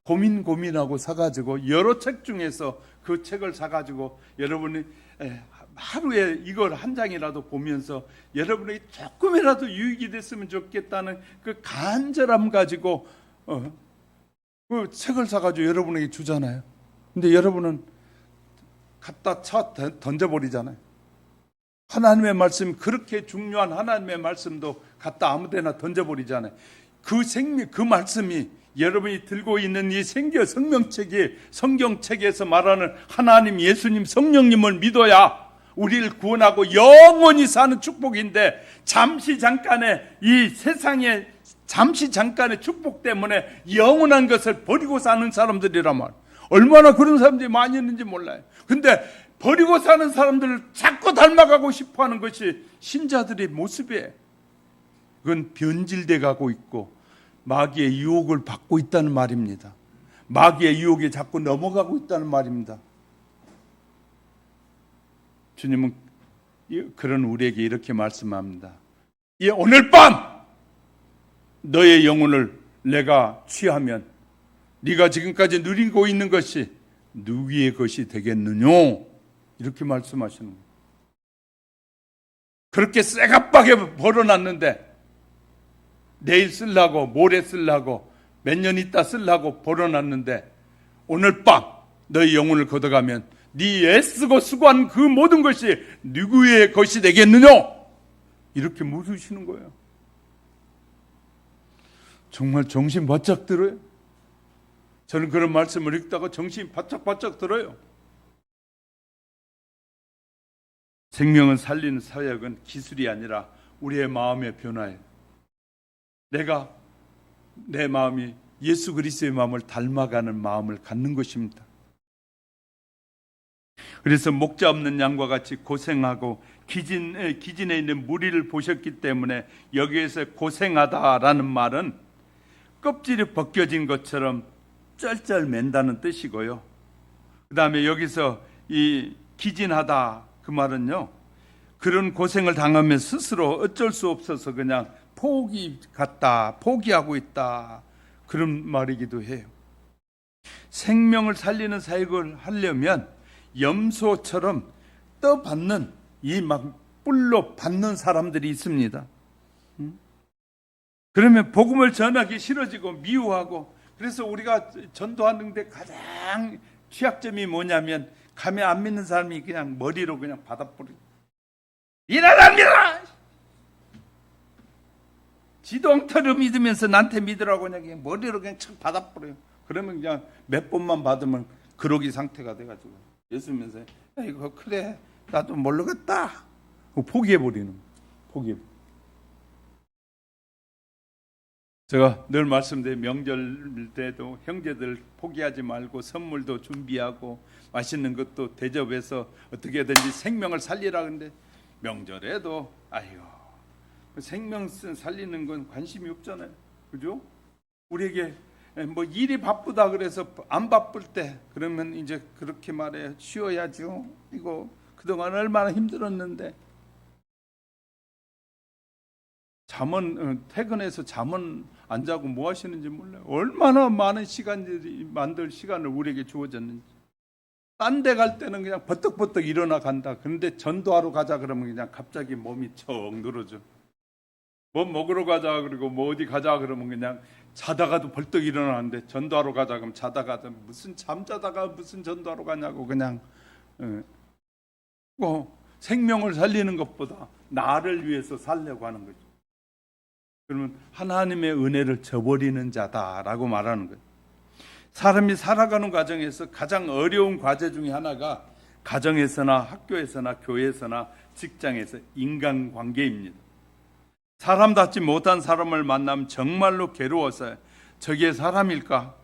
고민하고 사가지고 여러 책 중에서 그 책을 사가지고 여러분이 하루에 이걸 한 장이라도 보면서 여러분에게 조금이라도 유익이 됐으면 좋겠다는 그 간절함 가지고 그 책을 사가지고 여러분에게 주잖아요. 근데 여러분은 갖다 던져버리잖아요. 하나님의 말씀, 그렇게 중요한 하나님의 말씀도 갖다 아무데나 던져버리잖아요. 그 말씀이 여러분이 들고 있는 이 성명책이 성경책에서 말하는 하나님, 예수님, 성령님을 믿어야 우리를 구원하고 영원히 사는 축복인데 잠시 잠깐의 이 세상의 잠시 잠깐의 축복 때문에 영원한 것을 버리고 사는 사람들이란 말. 얼마나 그런 사람들이 많이 있는지 몰라요. 근데 버리고 사는 사람들을 자꾸 닮아가고 싶어하는 것이 신자들의 모습이에요. 그건 변질돼 가고 있고 마귀의 유혹을 받고 있다는 말입니다. 마귀의 유혹에 자꾸 넘어가고 있다는 말입니다. 주님은 그런 우리에게 이렇게 말씀합니다. 오늘 밤 너의 영혼을 내가 취하면 네가 지금까지 누리고 있는 것이 누구의 것이 되겠느냐? 이렇게 말씀하시는 거예요. 그렇게 쇠갑하게 벌어놨는데 내일 쓰려고 모레 쓰려고 몇 년 있다 쓰려고 벌어놨는데 오늘 밤 너의 영혼을 걷어가면 네 애쓰고 수고한 그 모든 것이 누구의 것이 되겠느냐? 이렇게 물으시는 거예요. 정말 정신 바짝 들어요. 저는 그런 말씀을 읽다가 정신이 바짝바짝 들어요. 생명을 살리는 사역은 기술이 아니라 우리의 마음의 변화예요. 내 마음이 예수 그리스도의 마음을 닮아가는 마음을 갖는 것입니다. 그래서 목자 없는 양과 같이 고생하고 기진에 있는 무리를 보셨기 때문에 여기에서 고생하다라는 말은 껍질이 벗겨진 것처럼 쩔쩔맨다는 뜻이고요. 그 다음에 여기서 이 기진하다 그 말은요, 그런 고생을 당하면 스스로 어쩔 수 없어서 그냥 포기하고 있다, 그런 말이기도 해요. 생명을 살리는 사역을 하려면 염소처럼 떠받는 이 막 뿔로 받는 사람들이 있습니다. 그러면 복음을 전하기 싫어지고 미워하고, 그래서 우리가 전도하는데 가장 취약점이 뭐냐면 감히 안 믿는 사람이 그냥 머리로 그냥 받아버리고 일어납니다. 지도 엉터리 믿으면서 나한테 믿으라고 그냥 머리로 그냥 척 받아버려요. 그러면 그냥 몇 번만 받으면 그러기 상태가 돼가지고 예수 믿으면서 이거 그래 나도 모르겠다 포기해버리는 거예요. 포기해버리는. 제가 늘 말씀드린 명절 때도 형제들 포기하지 말고 선물도 준비하고 맛있는 것도 대접해서 어떻게든지 생명을 살리라. 근데 명절에도 아이고 생명 살리는 건 관심이 없잖아요. 그죠? 우리에게 뭐 일이 바쁘다 그래서 안 바쁠 때 그러면 이제 그렇게 말해 쉬어야죠. 이거 그동안 얼마나 힘들었는데 잠은 퇴근해서 잠은 안 자고 뭐 하시는지 몰라요. 얼마나 많은 시간들이 만들 시간을 우리에게 주어졌는지. 딴 데 갈 때는 그냥 버떡버떡 일어나 간다. 그런데 전도하러 가자 그러면 그냥 갑자기 몸이 척 늘어져. 뭐 먹으러 가자 그리고 뭐 어디 가자 그러면 그냥 자다가도 벌떡 일어나는데 전도하러 가자 그러면 자다가도 무슨 잠자다가 무슨 전도하러 가냐고 그냥 생명을 살리는 것보다 나를 위해서 살려고 하는 거죠. 그러면 하나님의 은혜를 저버리는 자다라고 말하는 거예요. 사람이 살아가는 과정에서 가장 어려운 과제 중에 하나가 가정에서나 학교에서나 교회에서나 직장에서 인간관계입니다. 사람답지 못한 사람을 만나면 정말로 괴로워서 저게 사람일까?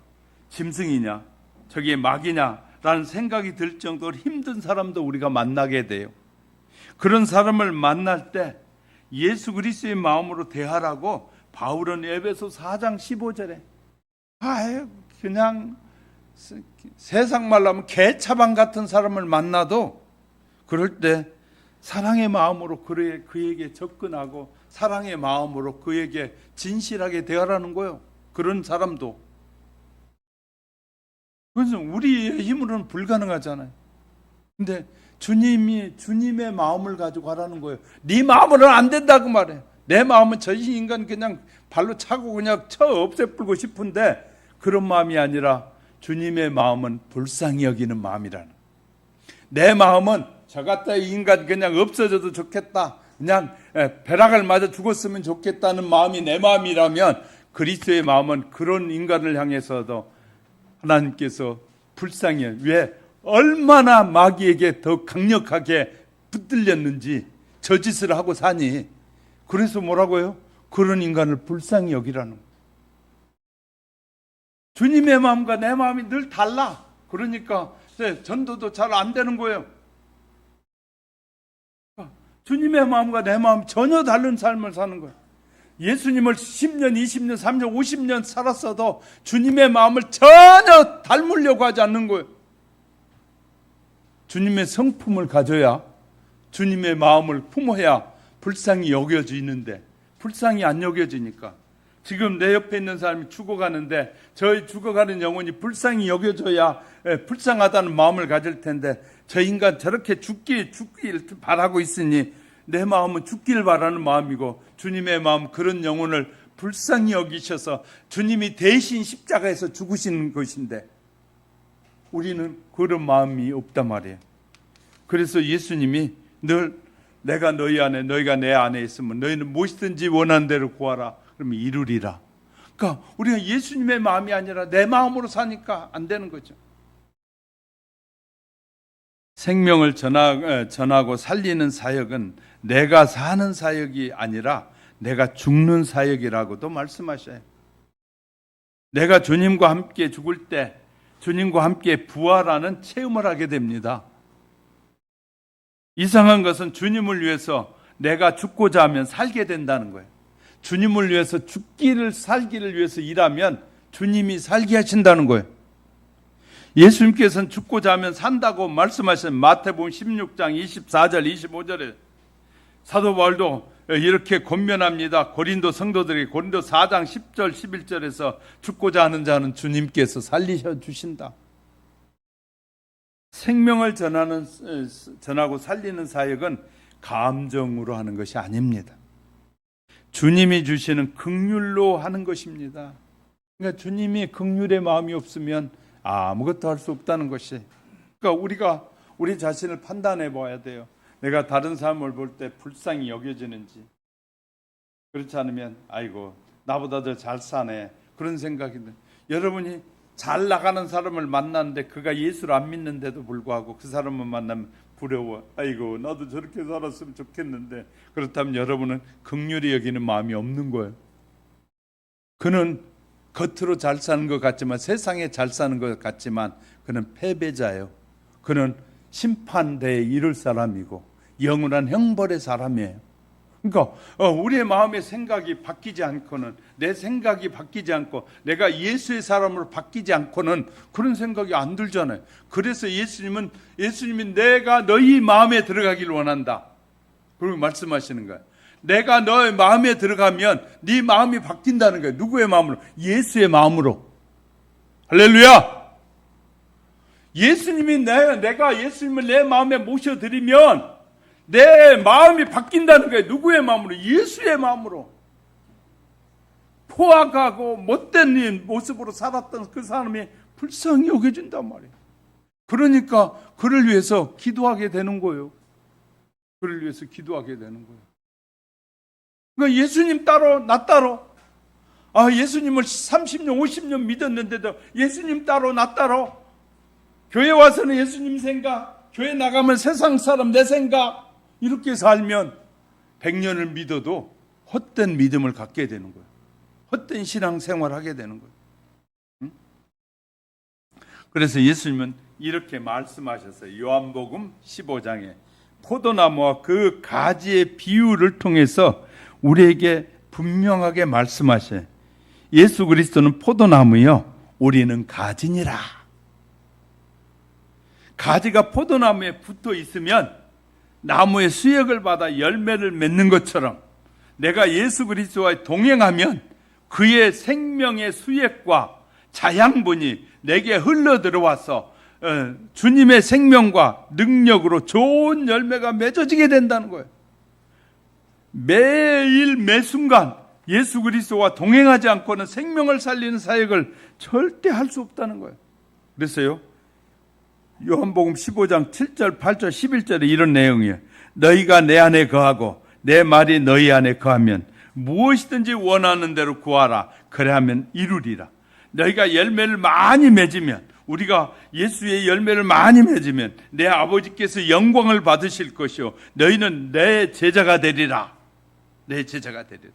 짐승이냐? 저게 막이냐? 라는 생각이 들 정도로 힘든 사람도 우리가 만나게 돼요. 그런 사람을 만날 때 예수 그리스도의 마음으로 대하라고 바울은 에베소 4장 15절에 그냥 세상 말로 하면 개차방 같은 사람을 만나도 그럴 때 사랑의 마음으로 그에게 접근하고 사랑의 마음으로 그에게 진실하게 대하라는 거예요. 그런 사람도. 그래서 우리의 힘으로는 불가능하잖아요. 근데 주님의 마음을 가지고 하라는 거예요. 네 마음으로는 안 된다고 말해. 내 마음은 저 인간 그냥 발로 차고 그냥 없애버리고 싶은데 그런 마음이 아니라 주님의 마음은 불쌍히 여기는 마음이라는. 내 마음은 저 같다 인간 그냥 없어져도 좋겠다. 그냥 벼락을 맞아 죽었으면 좋겠다는 마음이 내 마음이라면 그리스도의 마음은 그런 인간을 향해서도 하나님께서 불쌍히 해요. 왜? 얼마나 마귀에게 더 강력하게 붙들렸는지 저 짓을 하고 사니. 그래서 뭐라고요? 그런 인간을 불쌍히 여기라는 거예요. 주님의 마음과 내 마음이 늘 달라. 그러니까 전도도 잘 안 되는 거예요. 주님의 마음과 내 마음이 전혀 다른 삶을 사는 거예요. 예수님을 10년, 20년, 30년, 50년 살았어도 주님의 마음을 전혀 닮으려고 하지 않는 거예요. 주님의 성품을 가져야 주님의 마음을 품어야 불쌍히 여겨지는데 불쌍히 안 여겨지니까 지금 내 옆에 있는 사람이 죽어가는데 저 죽어가는 영혼이 불쌍히 여겨져야 불쌍하다는 마음을 가질 텐데 저 인간 저렇게 죽길 바라고 있으니 내 마음은 죽기를 바라는 마음이고 주님의 마음 그런 영혼을 불쌍히 여기셔서 주님이 대신 십자가에서 죽으시는 것인데 우리는 그런 마음이 없단 말이에요. 그래서 예수님이 늘 내가 너희 안에 너희가 내 안에 있으면 너희는 무엇이든지 원하는 대로 구하라 그러면 이루리라. 그러니까 우리가 예수님의 마음이 아니라 내 마음으로 사니까 안 되는 거죠. 생명을 전하고 살리는 사역은 내가 사는 사역이 아니라 내가 죽는 사역이라고도 말씀하셔요. 내가 주님과 함께 죽을 때 주님과 함께 부활하는 체험을 하게 됩니다. 이상한 것은 주님을 위해서 내가 죽고자 하면 살게 된다는 거예요. 주님을 위해서 살기를 위해서 일하면 주님이 살게 하신다는 거예요. 예수님께서는 죽고자 하면 산다고 말씀하신 마태복음 16장 24절 25절에 사도 바울도 이렇게 권면합니다. 고린도 성도들이 고린도 4장 10절 11절에서 죽고자 하는 자는 주님께서 살리셔 주신다. 생명을 전하고 살리는 사역은 감정으로 하는 것이 아닙니다. 주님이 주시는 긍휼로 하는 것입니다. 그러니까 주님이 긍휼의 마음이 없으면 아무것도 할 수 없다는 것이. 그러니까 우리가 우리 자신을 판단해 봐야 돼요. 내가 다른 사람을 볼 때 불쌍히 여겨지는지. 그렇지 않으면 아이고 나보다 더 잘 사네 그런 생각이 든. 여러분이 잘 나가는 사람을 만났는데 그가 예수를 안 믿는데도 불구하고 그 사람을 만나면 부러워. 아이고 나도 저렇게 살았으면 좋겠는데. 그렇다면 여러분은 긍휼히 여기는 마음이 없는 거예요. 그는 겉으로 잘 사는 것 같지만, 세상에 잘 사는 것 같지만 그는 패배자예요. 그는 심판대에 이를 사람이고 영원한 형벌의 사람이에요. 그러니까 우리의 마음의 생각이 바뀌지 않고는, 내 생각이 바뀌지 않고 내가 예수의 사람으로 바뀌지 않고는 그런 생각이 안 들잖아요. 그래서 예수님이 내가 너희 마음에 들어가기를 원한다 그리고 말씀하시는 거예요. 내가 너의 마음에 들어가면 네 마음이 바뀐다는 거예요. 누구의 마음으로? 예수의 마음으로. 할렐루야. 예수님이 내가 예수님을 내 마음에 모셔드리면 내 마음이 바뀐다는 거예요. 누구의 마음으로? 예수의 마음으로. 포악하고 못된 모습으로 살았던 그 사람이 불쌍히 여겨진단 말이에요. 그러니까 그를 위해서 기도하게 되는 거예요. 그를 위해서 기도하게 되는 거예요. 그러니까 예수님 따로 나 따로, 예수님을 30년 50년 믿었는데도 예수님 따로 나 따로, 교회 와서는 예수님 생각, 교회 나가면 세상 사람 내 생각, 이렇게 살면 100년을 믿어도 헛된 믿음을 갖게 되는 거예요. 헛된 신앙생활을 하게 되는 거예요. 응? 그래서 예수님은 이렇게 말씀하셨어요. 요한복음 15장에 포도나무와 그 가지의 비유를 통해서 우리에게 분명하게 말씀하셔요. 예수 그리스도는 포도나무요, 우리는 가지니라. 가지가 포도나무에 붙어 있으면 나무의 수액을 받아 열매를 맺는 것처럼 내가 예수 그리스도와 동행하면 그의 생명의 수액과 자양분이 내게 흘러 들어와서 주님의 생명과 능력으로 좋은 열매가 맺어지게 된다는 거예요. 매일 매순간 예수 그리스도와 동행하지 않고는 생명을 살리는 사역을 절대 할 수 없다는 거예요. 그래서요, 요한복음 15장 7절, 8절, 11절에 이런 내용이에요. 너희가 내 안에 거하고 내 말이 너희 안에 거하면 무엇이든지 원하는 대로 구하라. 그래하면 이루리라. 너희가 열매를 많이 맺으면, 우리가 예수의 열매를 많이 맺으면 내 아버지께서 영광을 받으실 것이요 너희는 내 제자가 되리라. 내 제자가 되리라.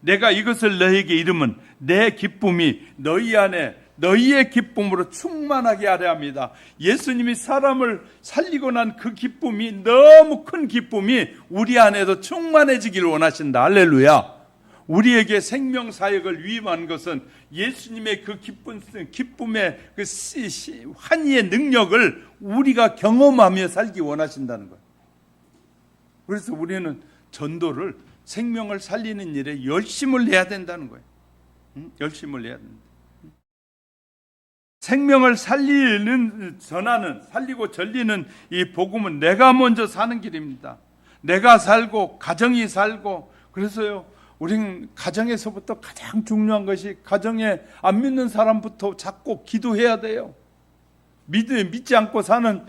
내가 이것을 너희에게 이르면 내 기쁨이 너희 안에 너희의 기쁨으로 충만하게 하려 합니다. 예수님이 사람을 살리고 난 그 기쁨이, 너무 큰 기쁨이 우리 안에도 충만해지기를 원하신다. 할렐루야. 우리에게 생명 사역을 위임한 것은 예수님의 그 기쁨의 그 환희의 능력을 우리가 경험하며 살기 원하신다는 거예요. 그래서 우리는 전도를, 생명을 살리는 일에 열심을 내야 된다는 거예요. 열심을 내야 된다. 생명을 살리는, 전하는, 살리고 전리는 이 복음은 내가 먼저 사는 길입니다. 내가 살고 가정이 살고. 그래서요, 우린 가정에서부터 가장 중요한 것이, 가정에 안 믿는 사람부터 자꾸 기도해야 돼요. 믿지 않고 사는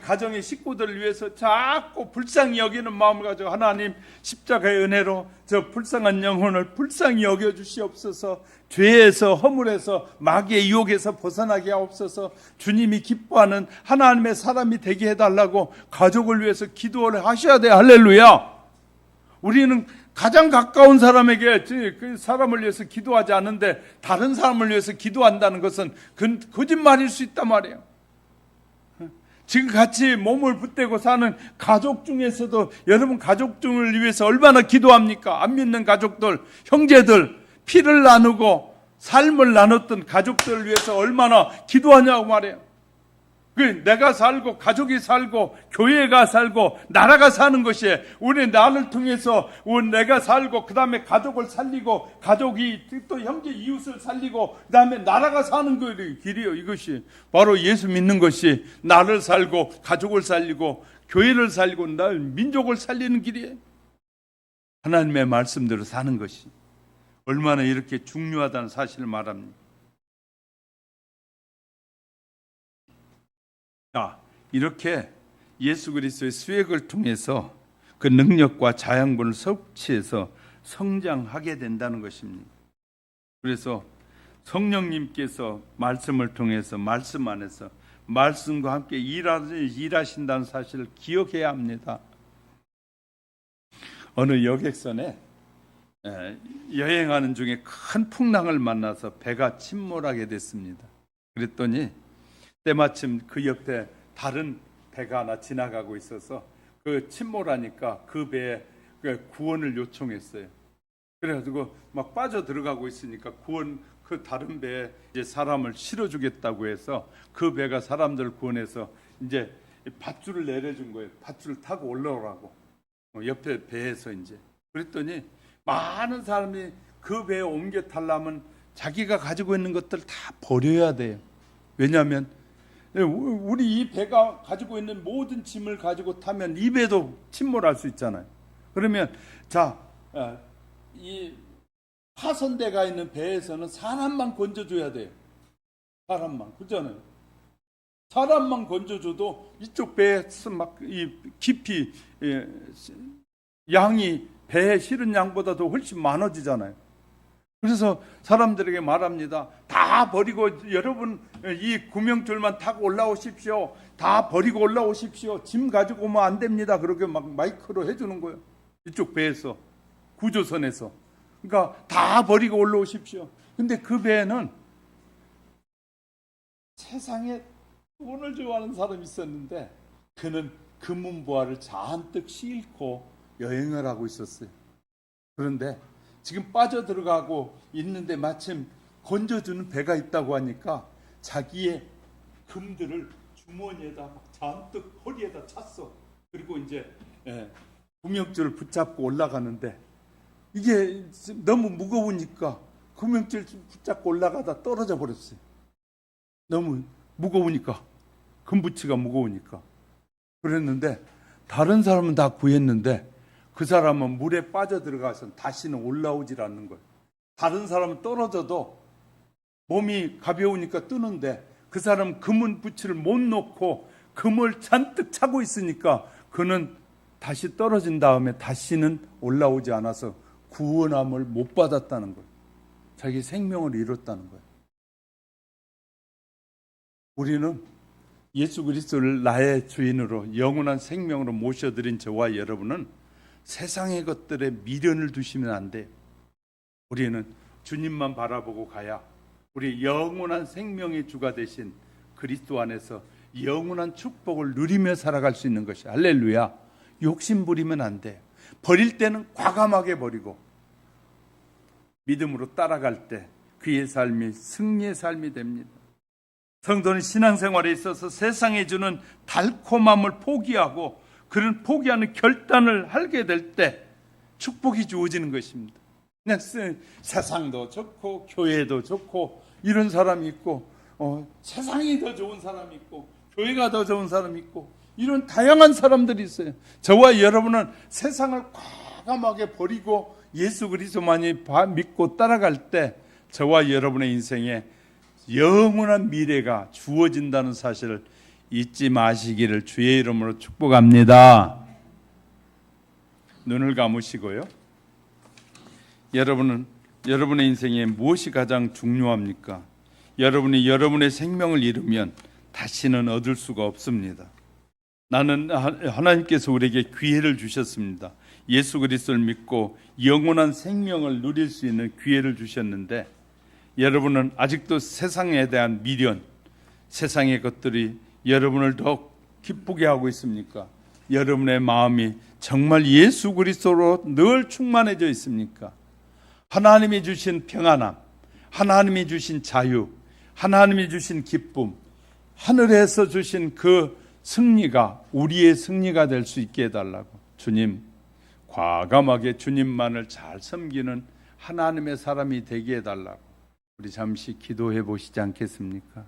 가정의 식구들을 위해서 자꾸 불쌍히 여기는 마음을 가지고, 하나님 십자가의 은혜로 저 불쌍한 영혼을 불쌍히 여겨주시옵소서. 죄에서, 허물에서, 마귀의 유혹에서 벗어나게 하옵소서. 주님이 기뻐하는 하나님의 사람이 되게 해달라고 가족을 위해서 기도를 하셔야 돼요. 할렐루야. 우리는 가장 가까운 사람에게 그 사람을 위해서 기도하지 않는데 다른 사람을 위해서 기도한다는 것은 거짓말일 수 있단 말이에요. 지금 같이 몸을 붙대고 사는 가족 중에서도 여러분 가족 중을 위해서 얼마나 기도합니까? 안 믿는 가족들, 형제들, 피를 나누고 삶을 나눴던 가족들을 위해서 얼마나 기도하냐고 말해요. 내가 살고 가족이 살고 교회가 살고 나라가 사는 것이, 우리 나를 통해서 내가 살고 그 다음에 가족을 살리고 가족이 또 형제 이웃을 살리고 그 다음에 나라가 사는 길이요. 이것이 바로 예수 믿는 것이 나를 살고 가족을 살리고 교회를 살리고 민족을 살리는 길이에요. 하나님의 말씀대로 사는 것이 얼마나 이렇게 중요하다는 사실을 말합니다. 자, 이렇게 예수 그리스도의 수액을 통해서 그 능력과 자양분을 섭취해서 성장하게 된다는 것입니다. 그래서 성령님께서 말씀을 통해서 말씀 안에서 말씀과 함께 일하신다는 사실을 기억해야 합니다. 어느 여객선에 여행하는 중에 큰 풍랑을 만나서 배가 침몰하게 됐습니다. 그랬더니 때마침 그 옆에 다른 배가 하나 지나가고 있어서 그 침몰하니까 그 배에 구원을 요청했어요. 그래가지고 막 빠져 들어가고 있으니까 그 다른 배에 이제 사람을 실어주겠다고 해서 그 배가 사람들을 구원해서 이제 밧줄을 내려준 거예요. 밧줄을 타고 올라오라고. 옆에 배에서 이제. 그랬더니 많은 사람이 그 배에 옮겨 타려면 자기가 가지고 있는 것들 다 버려야 돼요. 왜냐하면 우리 이 배가 가지고 있는 모든 짐을 가지고 타면 이 배도 침몰할 수 있잖아요. 그러면 이 파선대가 있는 배에서는 사람만 건져줘야 돼요. 사람만, 그렇잖아요. 사람만 건져줘도 이쪽 배에서 막 깊이 양이 배에 실은 양보다 더 훨씬 많아지잖아요. 그래서 사람들에게 말합니다. 다 버리고 여러분 이 구명줄만 타고 올라오십시오. 다 버리고 올라오십시오. 짐 가지고 오면 안 됩니다. 그렇게 막 마이크로 해주는 거예요. 이쪽 배에서, 구조선에서. 그러니까 다 버리고 올라오십시오. 근데 그 배에는 세상에 돈을 좋아하는 사람이 있었는데 그는 금은보화를 잔뜩 싣고 여행을 하고 있었어요. 그런데 지금 빠져들어가고 있는데 마침 건져주는 배가 있다고 하니까 자기의 금들을 주머니에다 막 잔뜩 허리에다 찼어. 그리고 이제 구명줄을 붙잡고 올라가는데 이게 너무 무거우니까 구명줄 붙잡고 올라가다 떨어져 버렸어요. 너무 무거우니까, 금부치가 무거우니까. 그랬는데 다른 사람은 다 구했는데 그 사람은 물에 빠져들어가서 다시는 올라오질 않는 거예요. 다른 사람은 떨어져도 몸이 가벼우니까 뜨는데 그 사람은 금은 부치를 못 놓고 금을 잔뜩 차고 있으니까 그는 다시 떨어진 다음에 다시는 올라오지 않아서 구원함을 못 받았다는 거예요. 자기 생명을 잃었다는 거예요. 우리는 예수 그리스도를 나의 주인으로 영원한 생명으로 모셔드린 저와 여러분은 세상의 것들에 미련을 두시면 안 돼요. 우리는 주님만 바라보고 가야 우리 영원한 생명의 주가 되신 그리스도 안에서 영원한 축복을 누리며 살아갈 수 있는 것이 할렐루야. 욕심 부리면 안 돼요. 버릴 때는 과감하게 버리고 믿음으로 따라갈 때 그의 삶이 승리의 삶이 됩니다. 성도는 신앙생활에 있어서 세상에 주는 달콤함을 포기하고 그런 포기하는 결단을 하게 될 때 축복이 주어지는 것입니다. 그냥 세상도 좋고 교회도 좋고 이런 사람이 있고 세상이 더 좋은 사람이 있고 교회가 더 좋은 사람이 있고 이런 다양한 사람들이 있어요. 저와 여러분은 세상을 과감하게 버리고 예수 그리스도만이 믿고 따라갈 때 저와 여러분의 인생에 영원한 미래가 주어진다는 사실을 잊지 마시기를 주의 이름으로 축복합니다. 눈을 감으시고요. 여러분은 여러분의 인생에 무엇이 가장 중요합니까? 여러분이 여러분의 생명을 잃으면 다시는 얻을 수가 없습니다. 나는 하나님께서 우리에게 기회를 주셨습니다. 예수 그리스도를 믿고 영원한 생명을 누릴 수 있는 기회를 주셨는데 여러분은 아직도 세상에 대한 미련, 세상의 것들이 여러분을 더 기쁘게 하고 있습니까? 여러분의 마음이 정말 예수 그리스도로 늘 충만해져 있습니까? 하나님이 주신 평안함, 하나님이 주신 자유, 하나님이 주신 기쁨, 하늘에서 주신 그 승리가 우리의 승리가 될 수 있게 해달라고. 주님, 과감하게 주님만을 잘 섬기는 하나님의 사람이 되게 해달라고. 우리 잠시 기도해 보시지 않겠습니까?